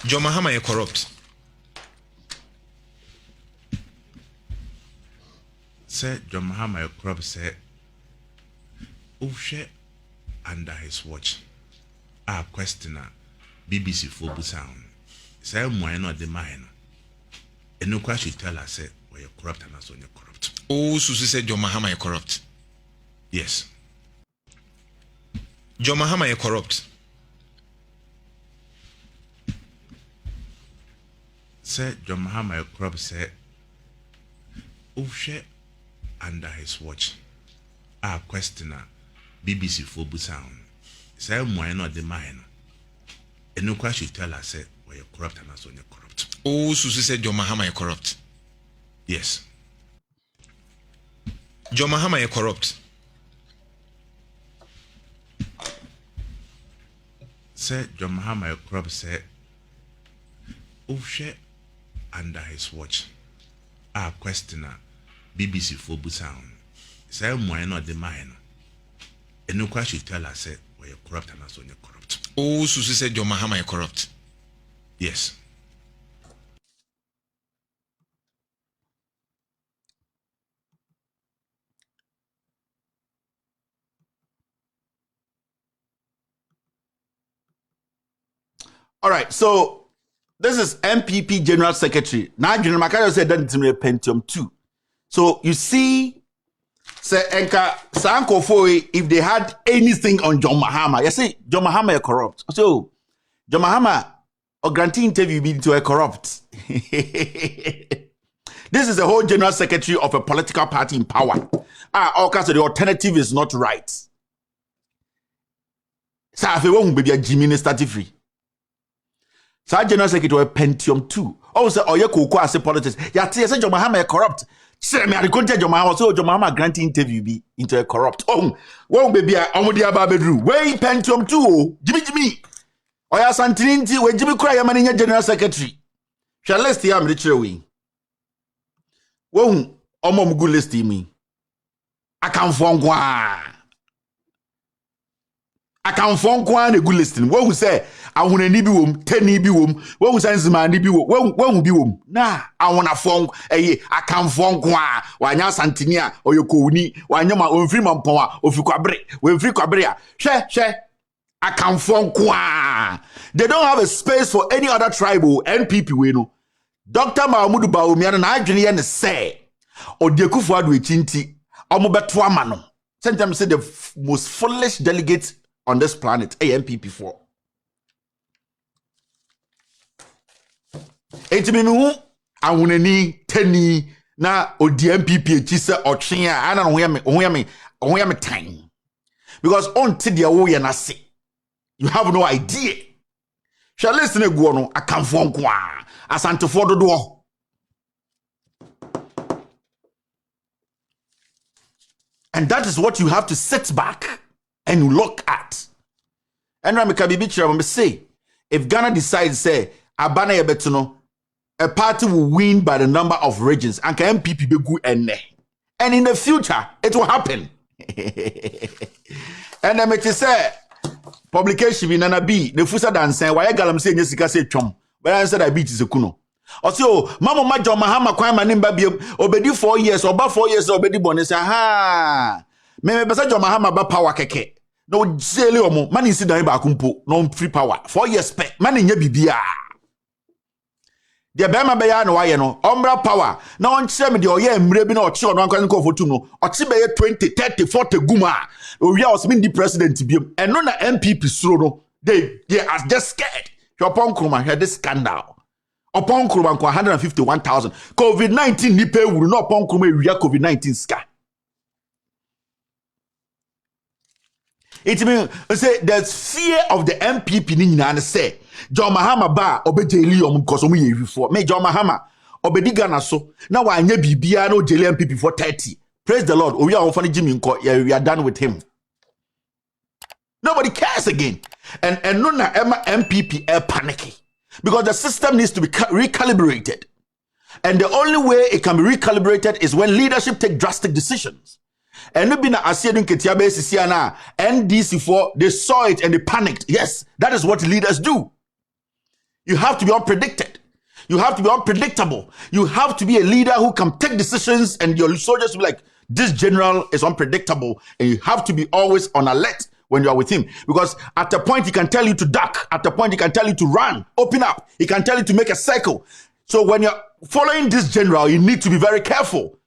John Mahama is corrupt. Say John Mahama is corrupt. Say, Ushe under his watch. Our questioner, BBC for Busan. Say, why not the mine? And no question tell us, say, well, you're corrupt and that's when you're corrupt. Oh, Susie said John Mahama is corrupt. Yes. John Mahama is corrupt. Say John Mahama is corrupt. Say, Ushe under his watch. Our questioner, BBC for Busan. Say, why not the mine? And no question tell us, say, well, you're corrupt and that's when you're corrupt. Oh, Susie said John Mahama is corrupt. Yes. John Mahama is corrupt. Say John Mahama is corrupt. Say, Ushe under his watch. Our questioner, BBC for Busan. Say, why not the mine? And no question tell us, say, well, you're corrupt and that's when you're corrupt. Oh, Susie said John Mahama is corrupt. Yes. All right, so this is MPP General Secretary. Now, General Makayo said that it's Pentium 2. So you see, say Enka Sanko Foy, if they had anything on John Mahama, you see, John Mahama is corrupt. So John Mahama or granting interview being to a corrupt. This is the whole General Secretary of a political party in power. All kinds of the alternative is not right. So if you want baby Jimmy start free. So General Secretary Pentium 2. Also, or you could as a politics. Yeah, say John Mahama is corrupt. Say me, I contact John Mahama. So John Mahama granting interview be into a corrupt. Oh, well, baby, I'm with the Ababedru. Way Pentium 2. Jimmy. Or ya Santinti, where Jimmy Cry, a man General Secretary. Shall let's see I'm rich away. Well, I'm good list me. I can't find one. I can't find one a good listing. What we say? I want a nibium, 10 nibium. What was answer my nibium? When will be womb? Nah, I want a phone. I can't find one. Why now Santinia or your Kuni? Why no my free man power of you cabre? When free cabrea. Share. I can't find one. They don't have a space for any other tribal NPP. We know. Dr. DrBawumia and I say, or ghanaeducation chinti, omobetua mano. Sometimes say the most foolish delegates on this planet, AMPP4. Etiminu awunani teni na odi MPP chise otwea ana no me time. Because until the way na say, you have no idea. Shall listen go no akamfo nko a Ashantehene do. And that is what you have to sit back and look at. And Ramika Bibi say, if Ghana decides, say, Abana Yebetuno, a party will win by the number of regions, and MPP be good and in the future, it will happen. And I make say, publication in Nana B, the Fusa dance, why I galam say, Jessica say, chum, but I said I beat is a kuno. Also, Mama Majo Mahama Kwai Manim Babi, obedi 4 years, or about 4 years, obedi bonus. Aha, me Basa John Mahama ba power keke. No jeli omo, man is in ba kumpo, no free power. 4 years pe, man in bibia. The Bema Baya no why no, Umbra power. Now on semi the oye mrebi no chi on kan ko fotu no. Ochi be 20, 30, 40 guma. We was been the president biom. And no na MPP suro no. They are just scared. Your pon kuma hear this scandal. Upon Kruman 151,000. COVID-19 nipe will not upon Kruman we COVID-19 ska. It means say there's fear of the MPP ni nyina say John Mahama ba obejeli om because omu ye before. Me John Mahama obedi Ghana so na wa anya bibia no jeli MPP for 30. Praise the Lord. We are on Jimmy Nko. Yeah, we are done with him. Nobody cares again. And no na MPP are panicky. Because the system needs to be recalibrated. And the only way it can be recalibrated is when leadership take drastic decisions. And no be na asiedun ketiabe sisiana NDC4 they saw it and they panicked. Yes, that is what leaders do. You have to be unpredicted. You have to be unpredictable. You have to be a leader who can take decisions and your soldiers will be like, this general is unpredictable and you have to be always on alert when you are with him. Because at a point he can tell you to duck. At a point he can tell you to run, open up. He can tell you to make a circle. So when you're following this general, you need to be very careful.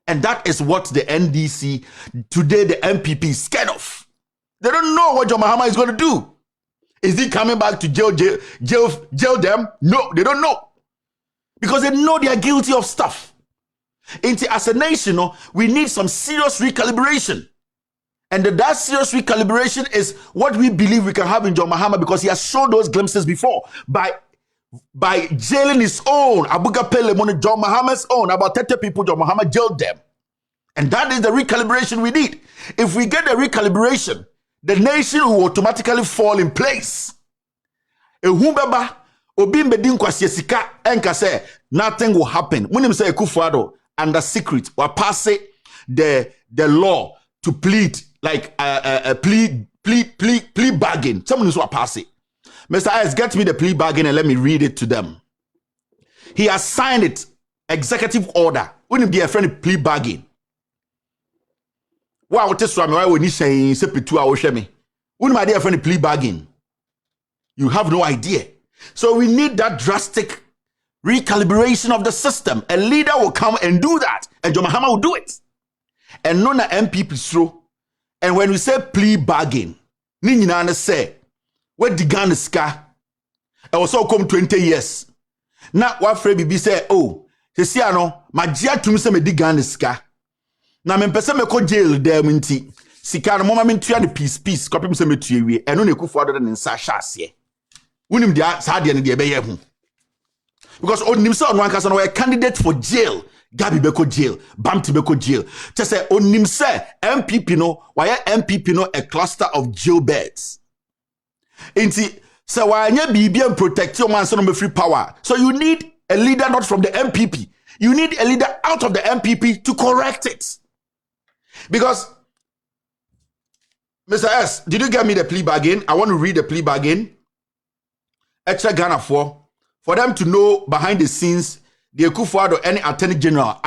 And that is what the NDC, today the MPP is scared of. They don't know what John Mahama is going to do. Is he coming back to jail them? No, they don't know. Because they know they are guilty of stuff. As a nation, we need some serious recalibration. And that serious recalibration is what we believe we can have in John Mahama because he has shown those glimpses before by jailing his own, Abuga Pele Money, John Mahama's own, about 30 people, John Mahama jailed them. And that is the recalibration we need. If we get the recalibration, the nation will automatically fall in place. Nothing will happen. When you say Akuffoaddo under secret, or pass the law to plead like a plea bargain. Someone is what pass it. Mr. Ayers, get me the plea bargain and let me read it to them. He has signed it, executive order. Wouldn't be a friendly plea bargain. Wow, what is wrong? Why would you say 2 hours? Wouldn't my dear friendly plea bargain? You have no idea. So we need that drastic recalibration of the system. A leader will come and do that, and John Mahama will do it. And none of MPP through. And when we say plea bargain, Ninina say, what the Ghana ska? I also come 20 years. Now what Fred BB say, oh, see ano, my jia to me say me di Ghana ska. Now me pese me ko jail there minti. Sika no mama me tua the peace copy me say me tua wie. Eno na Akuffoaddo den nsa hya ase. Wonim dia sa de ne de be ye hu. Because onim say ono anka say no a candidate for jail. Gabi beko jail, Bamti beko jail. Just say onim say MPP no, why MPP no a cluster of jailbirds. Inti say why anya bibia protect your man so no free power. So you need a leader not from the MPP. You need a leader out of the MPP to correct it. Because Mr. S, did you get me the plea bargain? I want to read the plea bargain. Extra Ghana for them to know behind the scenes the Akuffoaddo any attorney general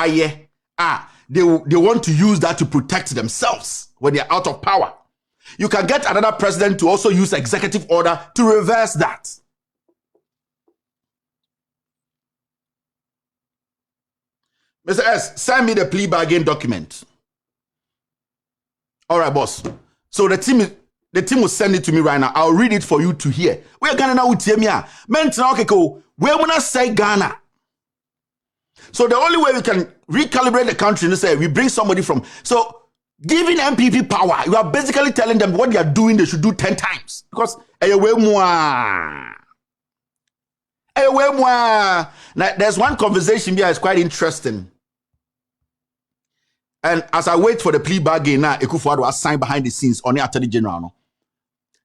they want to use that to protect themselves when they're out of power. You can get another president to also use executive order to reverse that. Mr. S, send me the plea bargain document. All right, boss. So the team will send it to me right now. I'll read it for you to hear. We are Ghana now with Temia. Men okay, go. We will not say Ghana. So the only way we can recalibrate the country is say we bring somebody from. So giving MPP power, you are basically telling them what they are doing, they should do 10 times. Because now, there's one conversation here that's quite interesting. And as I wait for the plea bargain now, Akuffoaddo was signed behind the scenes on the Attorney General. No?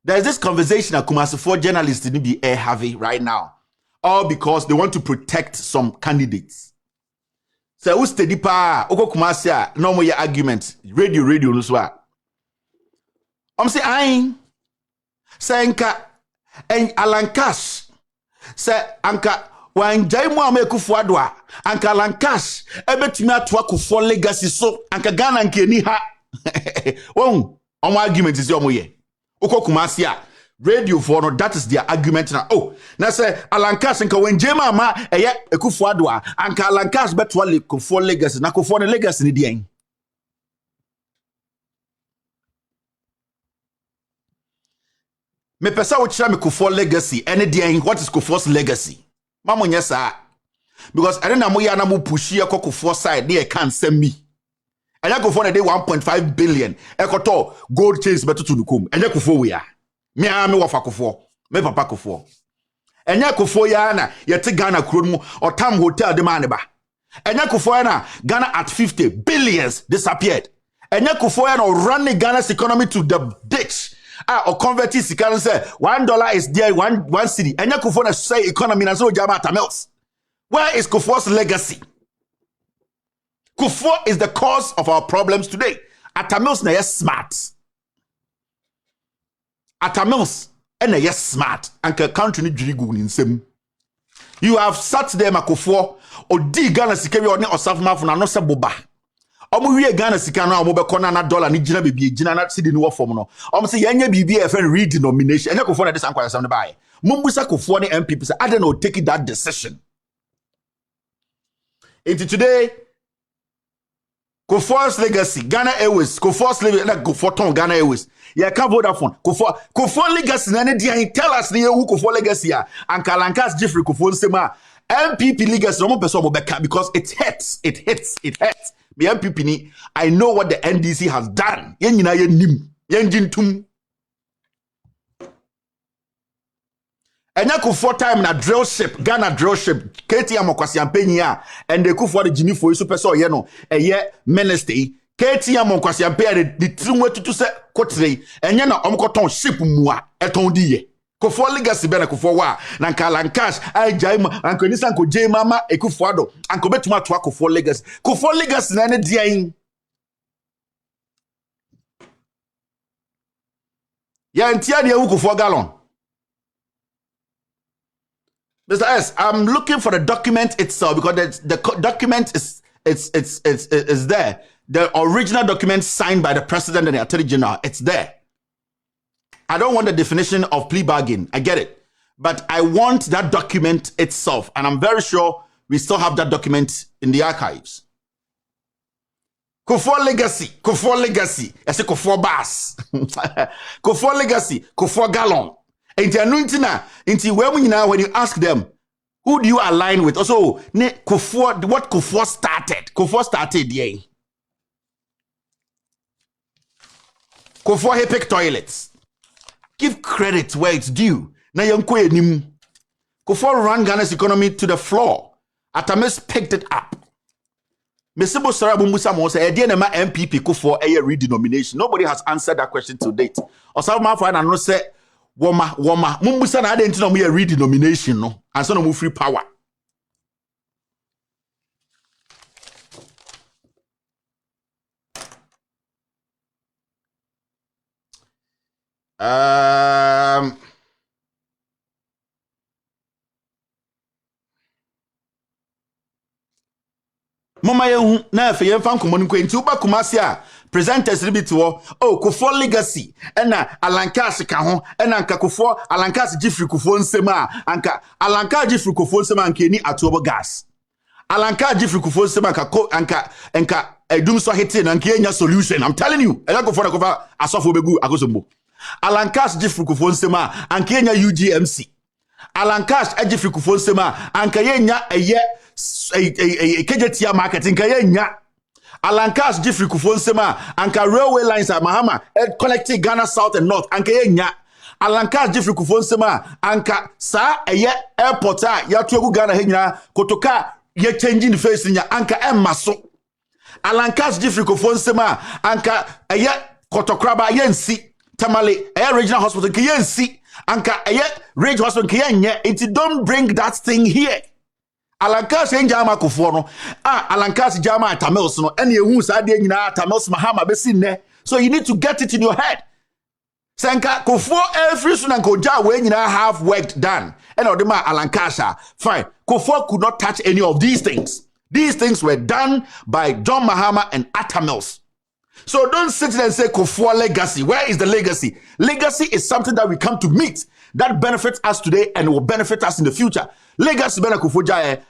There's this conversation that Kumasi journalists didn't be air heavy right now. All because they want to protect some candidates. So who's the deeper? Oko Kumasi no more argument. Radio no so. I'm saying Anka and Alan Cash say Anka wan jaimu ame Akuffoaddo Anka Alan Cash ebetumi ato Akufo legacy so Anka Ghana nke ni ha. Omo argument is omo ye. Oko Kumasi radio for no, that is their argument now. Oh, now say Alan Cash nka when jema ma eye Akuffoaddo Anka Alan Cash beto Akufo legacy na Akufo ne legacy ni dien. Me pesa wo kira me Akufo legacy ene dien. What is Akufo's legacy? Mamo nyesa Because I don't know ya na mo pushi ya Kufuor side they can't send me. And ya Kufuor na dey 1.5 billion. Ekoto gold chains beto to nukum. And ya Kufuor we ya. Me wafa Kufuor. Me papa Kufuor. And ya Kufuor ya na yete Ghana kron mu or Tam Hotel de maneba. And ya Kufuor na Ghana at 50 billions disappeared. And ya Kufuor ya no running Ghana's economy to the ditch. Or convert it and say $1 is there, one city. And ya Kufuor na say economy na so jama tamels. Where is Kufuor's legacy? Kufuor is the cause of our problems today. Atamils na yes smart. Atamils na yes smart. And country ni jirigu ni nsem. You have sat there Kufuor odi Ghana sikeri oni osafmafu na no se boba. Omo wie Ghana sika na omo be kona na dollar ni gina bebi gina na cedi ni wo form no. Omo se yenye bibi e friend redenomination. Enye Kufuor na this ankwara sam ne bae. Mumbusa Kufuor ni MPP say I don't know take that decision. Into today, Kufuor's legacy, Ghana Airways, Kufuor's legacy, Kufuor ton Ghana Airways. Yeah, can't Vodafone. Kufuor legacy, nane dia tell us the who Kufuor legacy ya. And Kalankas Jeffrey Kufuor sema MPP legacy no person mo beka because it hurts. Me MPP ni I know what the NDC has done. Yen nyina yen nim, yen jintum. Enya Kufuor time na drill ship, Ghana drill ship, KT Amonkwasiampe ya, and the Kufuor the Jimmy for super so ye no, ministry, KT Amonkwasiampe the trimwe tutu se kotre, enya na omkoton ship mwa, eton diye. Kufuor legacy bena Kufuor wa, na Kalankas, jaima, anko nisa anko mama øptiøñ, anko betuma tuwa Kufuor legacy. Kufuor legacy na ene diya yin. Ya entia diya wu Kufuor galon. Mr. S, I'm looking for the document itself because the document is there. The original document signed by the president and the attorney general, it's there. I don't want the definition of plea bargain. I get it. But I want that document itself. And I'm very sure we still have that document in the archives. Kufuor legacy. I say Kufuor bass. Kufuor legacy. Kufuor gallon. When you ask them, who do you align with? Also, Kufuor, what Kufuor started? Kufuor started, yeah. Kufuor Epic toilets. Give credit where it's due. Kufuor ran Ghana's economy to the floor. Atamis picked it up. Mesibo Sarabu Musa Mosa, MPP Kufuor a redenomination. Nobody has answered that question to date. Osama Fana no say. Woma mumbusa na ade ntino mo ye redenomination no anso no mo free power mama ye na afa ye fan komo nko enti uba kumase a presenters ribiti wo Kufuor legacy ena Alankas ka ho ena nka Kufuor Alankas Jeffrey Kufuor nsema anka Alankas Jeffrey Kufuor nsema anka ni atobo gas Alankas Jeffrey Kufuor nsema anka edum so hete na anka enya solution. I'm telling you ela Kufuor asofo begu agosombo Alankas Jeffrey Kufuor nsema anka enya UGMC Alankas Jeffrey Kufuor nsema anka enya eye kejetia marketing ka enya Alankas Jeffrey Kufuor nsema anka railway lines at Mahama connecting Ghana South and North anka yenya Alankas Jeffrey Kufuor nsema anka sa eye airport a ya tuegu Ghana henyina kotoka ye changing the face nya anka emmaso Alankas Jeffrey Kufuor nsema anka eye kotokraba yensi tamale eye regional hospital ke yensi anka eye range hospital ke yenye it don't bring that thing here. Alankas enjama Kufuor no Alankas jama Atamils no ene ehu sa de nyina Atamils Mahama besi ne. So you need to get it in your head. Sanka Kufuor every soon and koja we nyina have worked done. And odema Alankas fine. Kufuor could not touch any of these things. These things were done by John Mahama and Atamils. So don't sit there and say Kufuor legacy. Where is the legacy? Legacy is something that we come to meet that benefits us today and will benefit us in the future. Legacy Bena Kufuor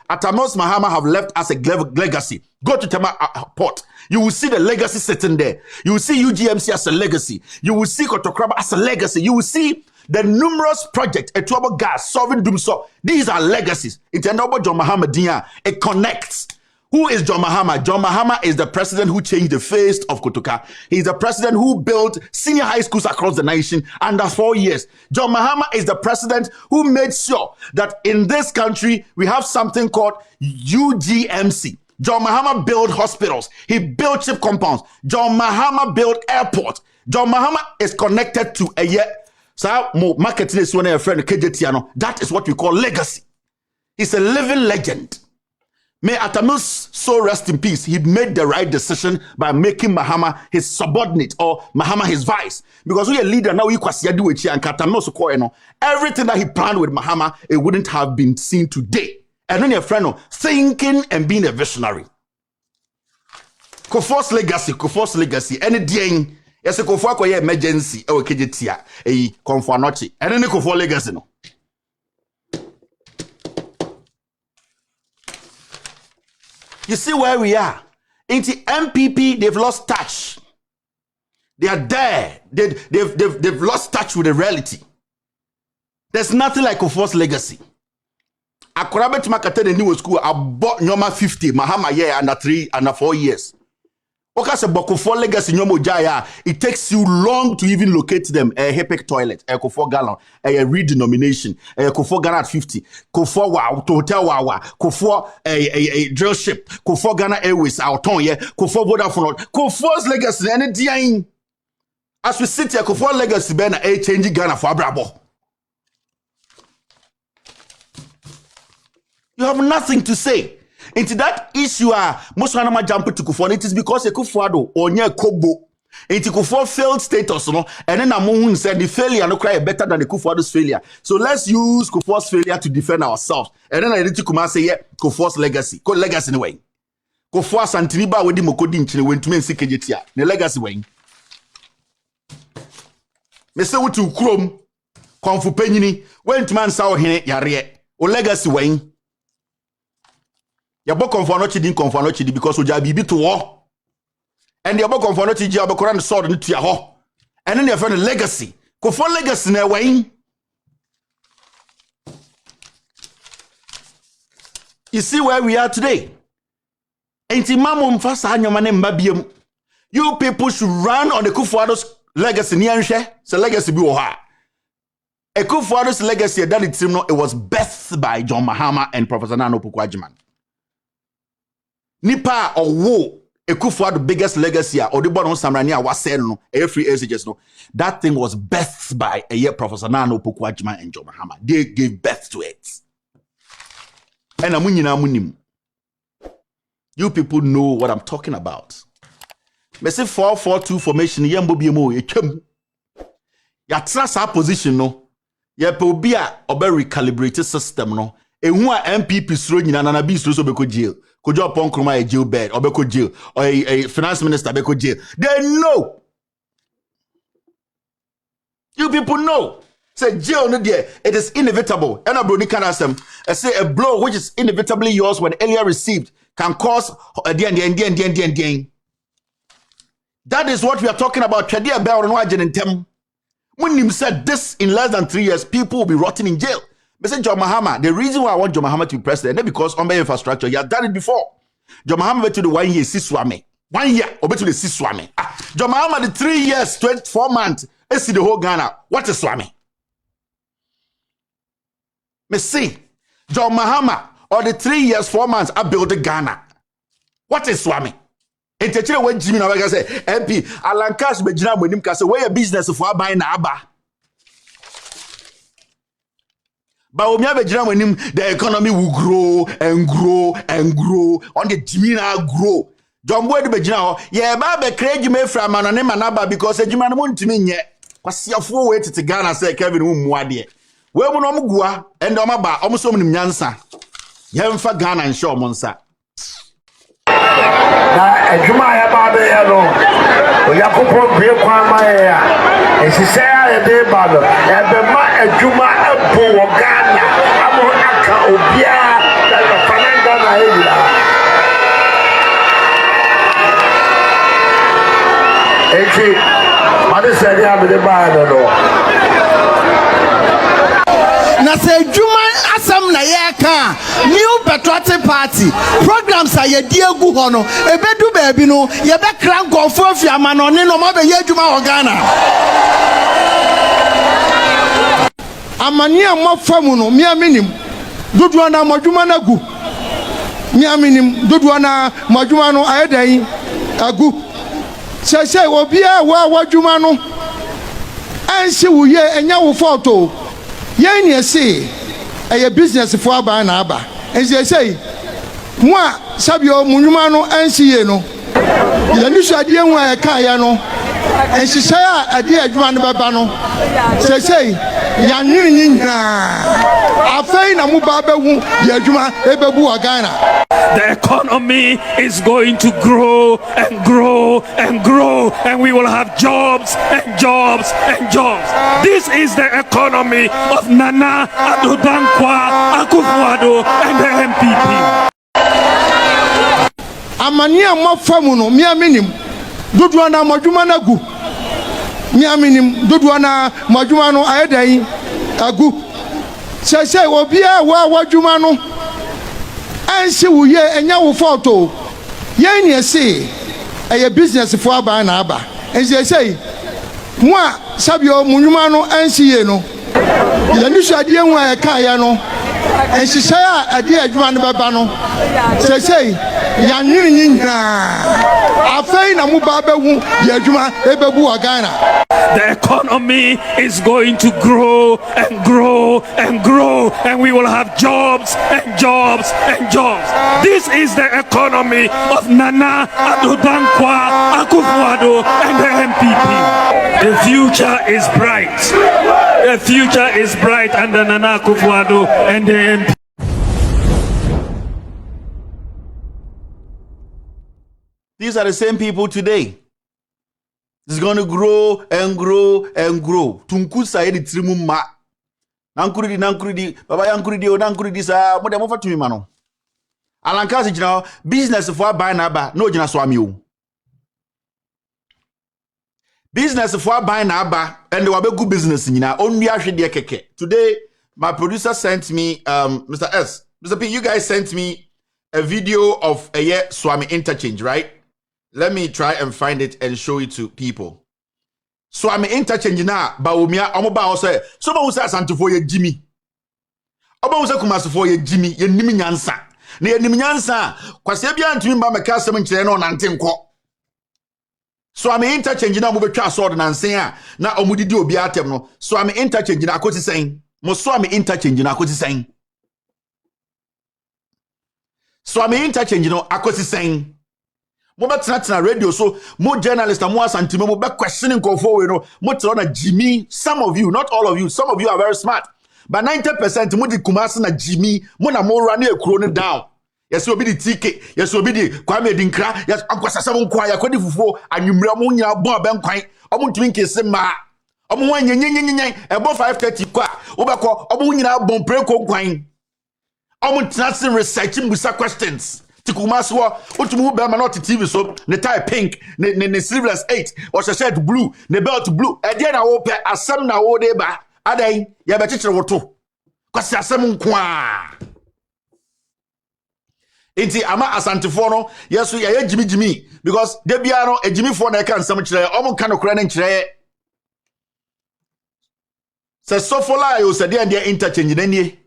Atamils Mahama have left us a legacy. Go to Tema Port. You will see the legacy sitting there. You will see UGMC as a legacy. You will see Kotokraba as a legacy. You will see the numerous projects, a trouble gas, solving doom so. These are legacies. It's another John Mahama Dia. It connects. Who is John Mahama? John Mahama is the president who changed the face of Kotoka. He's the president who built senior high schools across the nation under 4 years. John Mahama is the president who made sure that in this country we have something called UGMC. John Mahama built hospitals. He built chip compounds. John Mahama built airports. John Mahama is connected to a year. So marketing is when a friend KJTiano. That is what we call legacy. He's a living legend. May Atamus so rest in peace. He made the right decision by making Mahama his subordinate or Mahama his vice. Because we are leader now, we do it and Katanos. Everything that he planned with Mahama, it wouldn't have been seen today. And then your friend, thinking and being a visionary. Kofo's legacy, any day, yes, Kofo koye emergency, KJTia, Konfo anochi, and then Kofo legacy no. You see where we are. In the MPP, they've lost touch. They are there. They've lost touch with the reality. There's nothing like Kofo's legacy. Akorabe Tumakate the new school, I bought Nyoma 50, Mahama under 4 years. Okay, so Kofo legacy Nyomo Jaya, it takes you long to even locate them. A HEPEC toilet, a Kofo gallon, a redenomination, a Kofo Ghana at 50, Kofo Wow, Hotel Wawa, Kofo a drill ship, Kofo Ghana Airways, our ton, yeah, Kofo Vodafone, Kofo's legacy, and it's as we sit here, Kofo legacy, Ben, a changing Ghana for Abrabo. You have nothing to say. Into that issue, most of them jump to Kufo. It is because Akuffoaddo or near Kobo. Into Kufo failed status, no, and then Amun said the failure no cry better than the Kuffoaddo's failure. So let's use Kufo's failure to defend ourselves. And then I need to come and say, yeah, Kufo's legacy. Call legacy anyway. Kufo Santiniba with the Mokodi in Chile went to me and Sikejetia. The legacy way. Mr. Wutu Chrome, Konfu Penini, went to man saw hene yare. O legacy way. Yabo konfanochi din konfanochi di because oja bibi to war. And yabo konfanochi ji abakora the sword into ya ho. And then you find a legacy. Kofo legacy na way. You see where we are today. Enti mamu mfasa anyomane mbabiem. You people should run on the Akuffoaddo's legacy ni anhwe. So legacy bi wo ha. Akuffoaddo's legacy that it was birthed by John Mahama and Professor Nanaakuffoaddo Agyeman. Nipa or wo Akuffoaddo biggest legacy or the bottom Samrania was said no every ages no. That thing was birthed by a year Professor Nanaakuffoaddo Agyeman and John Mahama. They gave birth to it. And amunim. You people know what I'm talking about. Me say 4-4-2 formation yembo biemo yetwam. Ya trust our position no. Ye pe obi a obe recalibrate system no. Ehu a MPP suro nyina na bi suro so be ko jail. Kojo upon Kroma a jail bed, or beko jail, or a finance minister beko jail. They know. You people know. Say jail no there. It is inevitable. And a brony can ask them. I say a blow which is inevitably yours when earlier received can cause a the. That is what we are talking about. Chadia Bell and Wajen and Tem. When him said this in less than 3 years, people will be rotting in jail. Mr. John Mahama, the reason why I want John Mahama to be president is because on my infrastructure, he has done it before. John Mahama went to the 1 year, 6 swame. 1 year, or to the 6 swame. John Mahama, the 3 years, 24 months, I see the whole Ghana. What is swame? Me see, John Mahama, or the 3 years, 4 months, I built the Ghana. What is swame? And the when Jimmy Nawaga say, MP, Alankas, Bejina, when him can say, where a business for buying Abba. But when him, the economy will grow and grow and grow. On the Jimina grow. John Boyd Bejina, yeah, Baba crazy me from Manaba because a Jiman won't to me yet. What's your 4 way to Ghana, say Kevin Mwadi. Where will Omugua and Omaba almost so many Yansa? Yam for Ghana and Shaw Monsa. Na Juma ya baba yalo Oyakupo bie kwa ma ya esise ya de bado e be ma Juma ebu wo Ghana amo aka obia da fananga na hila echi made se dia be de bado no say Juma asam na yeka new patriotic party programs are ye diegu hono ebedu baby no ye be kran gofo afiama no ne no ma be ye Juma Ghana amani amafamu no mi aminim dodo na modwuma na gu mi aminim dodo na modwuma no ayedan agu sese obi a wa wadwuma no ansi wuye enya wo photo yen ne se eye business fo aba na aba ense sei mo a sabio munwuma no ansi ye no ye ni so ade enwa e ka ya no enhihye a ade adwuma no baba no sei ya nwini nyina afei na mu ba behu ye adwuma ebebu wa Ghana. The economy is going to grow and grow and grow, and we will have jobs and jobs and jobs. This is the economy of nanaakuffoaddo and the MPP. Amani amafamu no mi aminim dodo na modwuma na gu mi aminim dodo na modwuma no ayedan agu sese obi a wa wadwuma no ansi wuye enya wo photo yen ne se eye business fo aba na aba ense sei mo a sabio munwuma no ansi ye no ye ni so ade enwa e ka ya no enhihye a ade adwuma no baba no sei ya nwini nyina afei na mu ba behu ye adwuma ebebu wa Ghana. The economy is going to grow and grow and grow, and we will have jobs and jobs and jobs. This is the economy of nanaakuffoaddo and the MPP. The future is bright. The future is bright under nanaakuffoaddo and the MPP. These are the same people today. It's going to grow and grow and grow. Tunkusa yedi trimu ma. Nankuridi. Baba yankuridi sa. Mo de mo fatumi mano. Alankasi jina business for buy na ba. No jina swami o. Business for buy na ba. And wabe good business nyina. Only ahwede keke. Today, my producer sent me, Mr. S. Mr. P, you guys sent me a video of a year Swami interchange, right? Let me try and find it and show it to people. Swami interchange na Bawumia omoba ose so ba usa Ashantehene ye Jimmy. Oba usa Kumasofo ye Jimmy ye nimi nyansa. Na ye nimi nyansa kwase bia ntumi mba meka asem nkire na onante nko. Swami interchange na mo betwa sword na nsen a na omudidi obi atem no. Swami interchange na akoti sen. Mo Swami interchange na akoti sen. Swami interchange no akoti sen. Mo betra radio so mo journalist mo Ashantehene mo be questioning confo we no mo tro na Jimmy. Some of you, not all of you, some of you are very smart, but 90% mo di Kumasi na Jimmy mo na mo run ekuro no down. Yes obi di TK, yes obi di Kwame Dinkra, yes akwasasa mo nkwa ya kwadi fufuo anwumre mo nyina bon abenkwan omo ntumi nkese ma omo wanyenyenyenyen ebo 5:30 kwa obekọ omo nyina bon preko nkwan omo tnasi research mbusa questions. Tikumasi wo utumu be ma not TV so ne tie pink ne sleeveless 8 or shirt blue ne belt blue e dey na wo pe asem na wo dey ba adan ya be chichire woto kwasi asem nkoa enti ama Ashantehene no yeso ya Jimmy because de bia no Jimmy for na kan nsem kire omo kan okra na nkire se sofola yo se dey interchange na nie.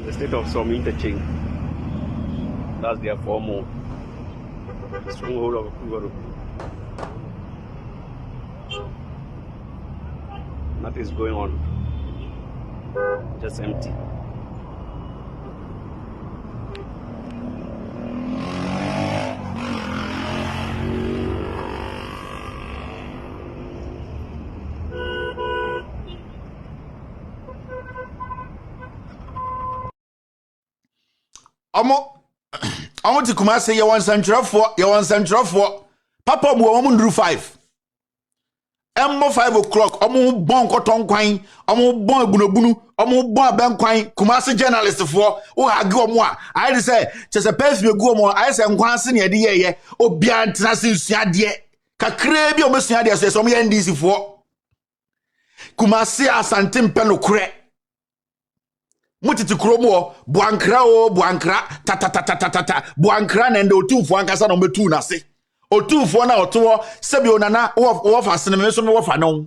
The state of some interchange. That's their formal stronghold of Kuvaru. Nothing is going on. Just empty. Omo ti kuma say you want central for papa mu omo ndru 5 emmo 5 o'clock omo bon koton kwan omo bon ebunobunu omo bon aben kwan kuma say journalist for o hage omo a I dey say chese perfume gu omo I say nkwan se ne de ye obi antena se nsua de kakra bi omo sua de so omo ye NDC for kuma say asante mpe no kure mutiti kromo buankra ta buankra na ndo otumfo ankasa na ometu na se otumfo na oto sebi onana wo fa sene me so me wo fa no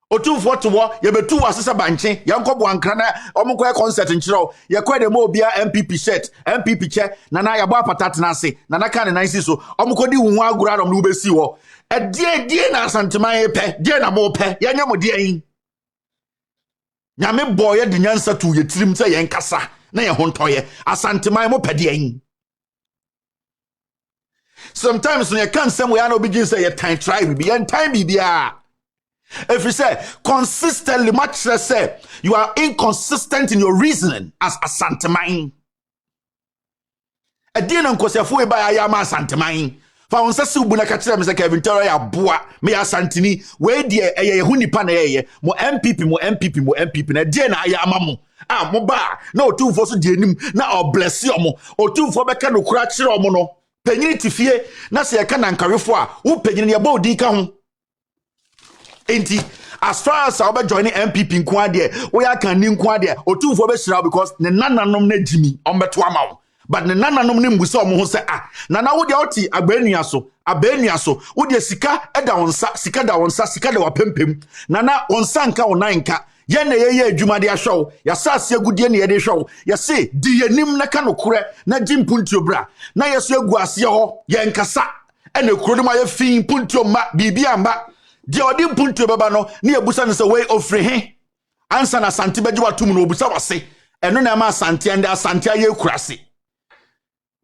otumfo to wo ye betu wasese banche ye nko buankra na omko concert nchiro ye kwa de mo bia MPP shirt MPP che nana ya bo apatata na se nana ka ne nansi so omko di wu agura no me besi wo die na Asantehene pe die na mo pe ye nyamo die yin nyame boye de nyansa tu ye tirim se ye nkasa na ye hontoye Asantehene mo pede yin. Sometimes when you can't say we are no begin say you time try be and time be bia. If you say consistently much say you are inconsistent in your reasoning as Asantehene. Edi na nkosefo e ba ya ma Asantehene. Fa on se ubu na ka kire me se Kevin Tero ya boa me Asantehene we die eye hu nipa na eye mo MPP na die na ya amamu mo ba na otumfo so die nim na o bless you mo otumfo be ka no kura kire o mo no penyini tifie na se yeka na nkarefo a wo penyini ye ba odi ka ho enti as far as I join MPP nko ade wo ya kan ni nko ade otumfo be shira because ne nananom na jimi on beto amawo but ne nananom ne mbusa omo ho se nana wo de oti abenua so wo de sika eda wonsa sika da wapempem nana wonsa nka wonanka ye na ye adwuma de ahwew ya sase agudie ne ye de hwew ya se di yanim na ka no kore na jimpuntuo bra na ye so agu ase ho ye nkasa ene kuro ma ye fin puntuo ma bibia mba de odi puntuo baba no ne ebusa ne se we ofre he ansa na Asante beji watum no obusa wase eno na ma Asante ande Asante aye kurase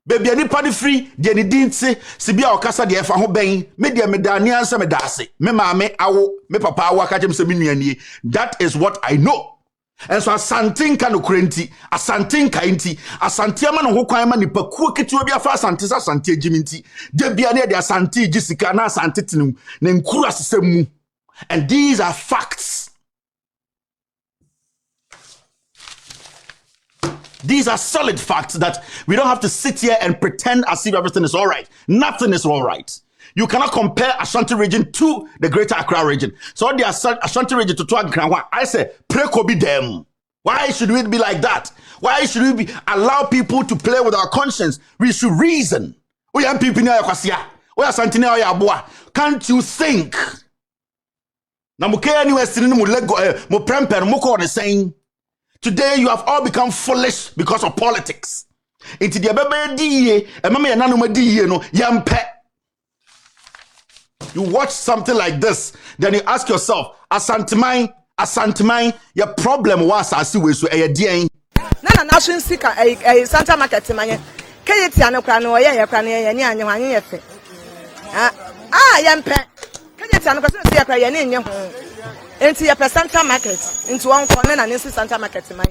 baby ani pa de free de ni dinti se bia okasa de efa ho ben me de medani ansa me dase me maame awo me papa awo aka jem se me nuanie. That is what I know. And so Asante nka no krenti Asante nka nti Asante ama no ho kwan ma nipa kuo ketewa bia fa Asante sa Asante agiminti de bia ne de Asante gisika na Asante tinu na nkuru asesemu. And these are facts. These are solid facts that we don't have to sit here and pretend as if everything is all right. Nothing is all right. You cannot compare Ashanti region to the Greater Accra region. So the Ashanti region to Accra, I say, preko be them. Why should we be like that? Why should we allow people to play with our conscience? We should reason. Can't you think? Today you have all become foolish because of politics. Into the you watch something like this, then you ask yourself, Asantehene, your problem was as you so a dear. Nana nation sika a Santa Market man. Kayetiano crano, ya crania, and yefe. Yampe. Kayetiano Cassia Crayan. Into your Santa Market, into one corner and into Santa Market, my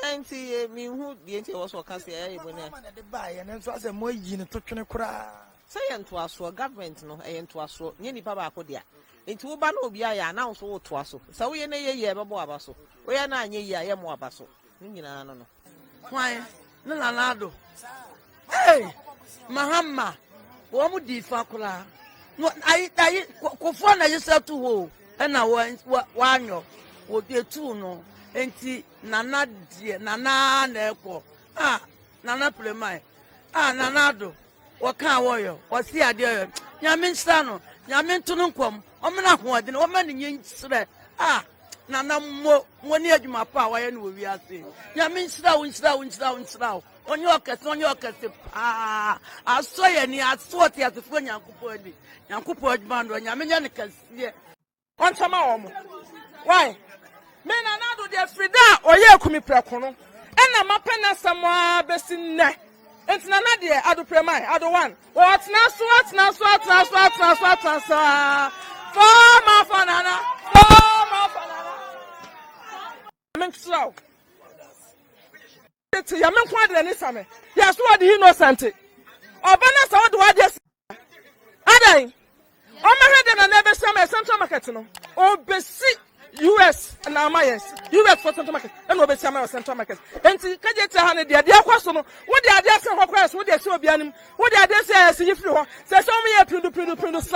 auntie, me who the auntie was for Cassia, when I buy and then so as a more yin to cry. Say to us for government, no, and to us for nearly Papa Codia. Into Bano Bia announced all to us. So we are a year of Abaso. We are 9 years, more Abaso. Why, Nanado? Hey, Mahama. Womu di fakula. No, I kofona yourself to ho. And now wanyo. Wo de tu no. Enti nana die nana neko. Nana plemai. Nanado. Waka woyo. Wasi ade. Nyamin stano. Nyamin tununkom. Omna ho ade. Omani nyin sre. Nana moni adwuma pa wa ye no wi ase. Nyamin sra. On your case, I saw any I saw the other phone Yankupo band when Yamianicas. On some more. Why? Men are not the Frida or Yakumi Precono. And I'm a penna somewhere best in neck. It's Nanadia, I do premai, I do one. What's now, for my fanana. slow. It's Yaman Quadra and Same. Yes, what he innocent. Obana saw what yes. Adai. On my head and I never saw my central market. Oh, besi US and Amayas. US for central market. And over summer central market. And see, Kajeta the idea question. What the idea of what what they saw behind him. What the idea says if you say so me a produce.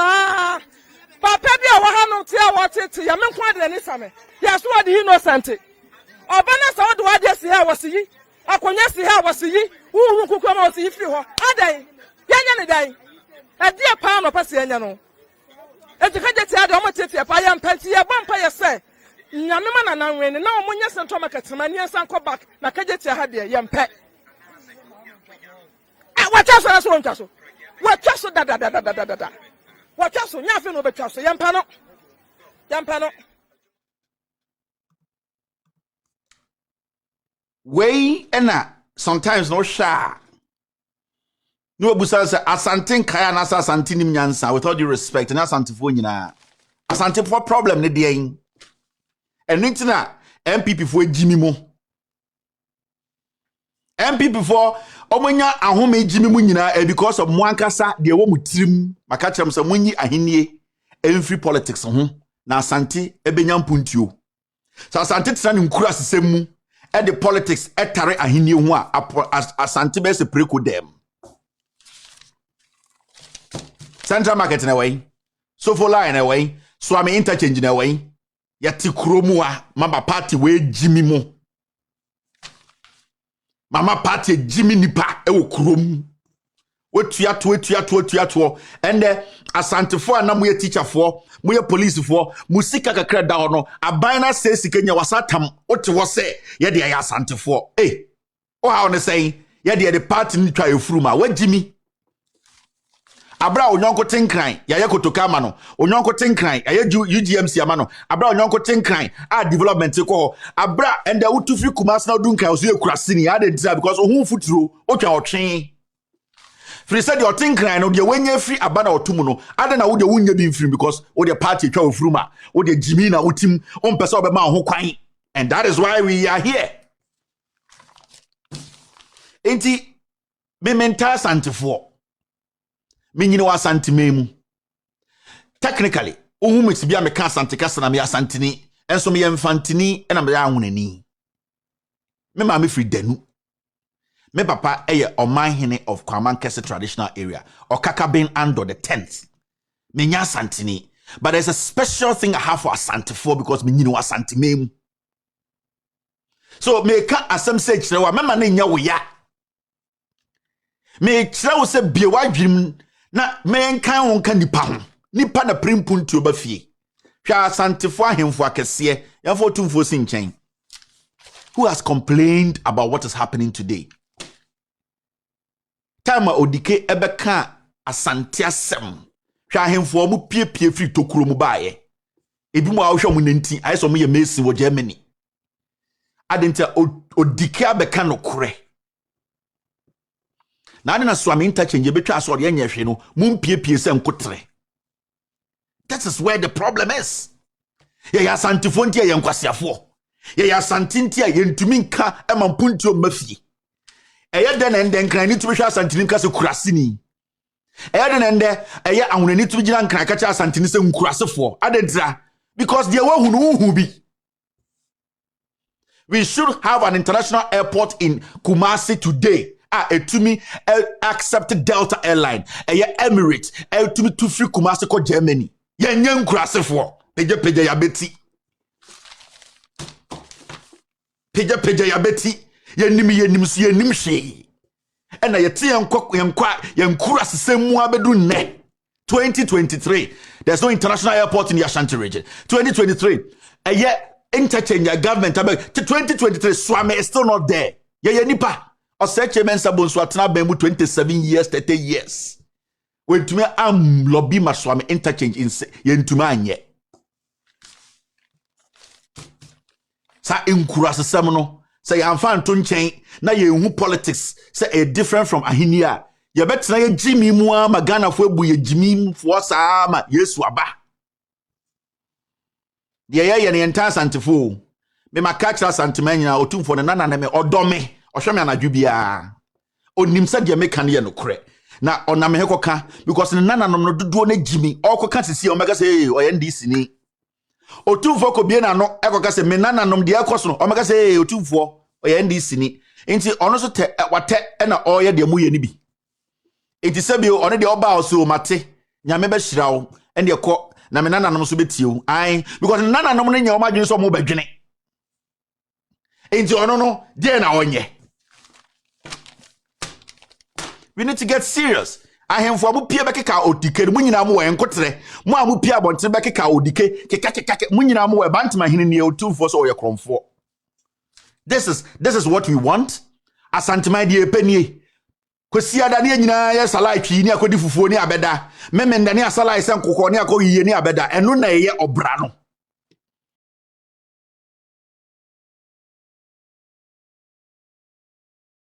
Papa bia wa ha no tia wa tete ya menkwa de ne same ya so ade innocent obana sa wo de si ha wasi yi akonya si ha wasi yi wu kokwa ma wasi yi firi ho adan yanya ne dan ade pa no pa se yanya no enti ka je tia de o mo tete pa ya mpanti ya bompa ya se nyame ma na nan wen na o mo nya central market ma ni ansan ko back na ka je tia ha de ya mpe wa twa so na so ntwa so wa twa so da what else? Nothing over Castle, Yampano. Way and sometimes no sha. No busa say Asante Kaya na Asante nim nyansa with all due respect and Asante fo nyina. Asante for problem ne dey. And nitina MPP fo ejimi mo. MPP for omonya ahome ejimi mu nyina because of mwankasa de wo mutirim maka kyerem se munyi ahenie emfri politics ho na Asante ebenya mpuntuo so Asante tsana nkuru asesem mu e de politics etare ahenie ho a Asante be se preko dem Central Market na way Sofo line na way Swami interchange na way yati kromu a mama party we ejimi mo Mama party Jimmy nipa ewo kurom. Otua to and Asante for na moye teacher for, moye police for, musika kakra da no. Abana say sikenya wasatam ote wo say ye de ya Asante for. Eh. O how on say ye de the party ni twa efuruma. Wa Jimmy. Abra onyonko tenkran ya ye kotokama no onyonko tenkran ya ye UGMC amano abra onyonko tenkran a development ko abra enda utufi kumas na dunkan so ye kurasini ya de because ohun futuro otwa otwen free said your tenkran no de wanya free abana otumu no ada na wo de wunya bi free because wo de party twa ofuruma wo de Jimmy na utim on pese obema ho kwan and that is why we are here enti me mental Asantefo Minyini wa Asante memu. Technically, ohu mix bia me ka Asante kasa na me Asanteni, enso me yemfanteni na me ahunani. Me ma me free danu. Me papa eye Dormaahene of Kwamankese traditional area, Okakabin Ando the 10th. Me nya Asanteni, but there's a special thing I have for Asantefo because minyini wa Asante memu. So me ka asem say kire wa mema na nya wo ya. Me kire wo se bie wa dwim na men kan won kan nipa na primpuntu oba fie hwa Asantefo ahemfo akese yafo tumfo sinchen who has complained about what is happening today time odike ebeka Asante asem hwa ahemfo mu piepie free tokuro mu baaye ebi mu ahwo mu nanti ayeso mu ye Messi wo Germany adenta odike abeka no kore na ade na Swami interchange betwa asori anya hwe no mumpiepie se nkotre. That is where the problem is. Ye ya Asantefo ntia ye nkwasiafo. Ye ya Asante ntia ye ntumi nka emampuntuo mafie. Eye de na ende nkran ni tumi hwa Asanteni nka se kurasini. Eye de na ende eye ahunani tumi gina nkran ka cha Asanteni se nkurasefo. Adedra because they wa hunu bi. We should have an international airport in Kumasi today. Etumi accept Delta airline Emirates etumi to free Kumasi ko Germany yenye nkurasefo peje ya beti peje ya beti yenim so yenim hwe ena yete yenkura sesemu abedu ne 2023 there's no international airport in the Ashanti region 2023 interchange government 2023 Swami is still not there ye nipa OsagyefoagyemangBaduI sabonso atena bambu 27 years 30 years when to me am lobby Swami interchange in yentuma anye sa inkura sesem no say yamfa nto nchen na yehu politics say a different from ahenia ye betena ye Jimmy mu ama Ghana fo ebu ye Jimmy fo sa ama Yesu aba ye ne enta Asantefo me makatra Asantehene nyina otumfo ne nana me odome ohwe me anadwo bia onim se de me kan ye no kore na onam he koka because ne nana nom no dodo na gimi okoka sisi o mega say oye ndc ni otumfo ko bie na no ekoka se me nana nom de ekoso no o mega say otumfo oye ndc ni enti ono so te wate na oye de muye ni bi enti se bi ono de oba oso mate nyame be hirawo ende ko na me nana nom so betie ai because nana nom ne nya o madwin so mo badwene enti ono no de na onye. We need to get serious. I am for Mupia Bekaka Odike, Muninamu and Cotre, Muamupia Bontebeka Odike, Kekaka, Muninamu, Bantamahini near 2 for so your comfort. This is what we want. Asantehene dear penny. Kosia Dania, yes, I like China, Codifunia Beda, Memendania Salai San Coconia, Coyenia Beda, and Nuna or Brano.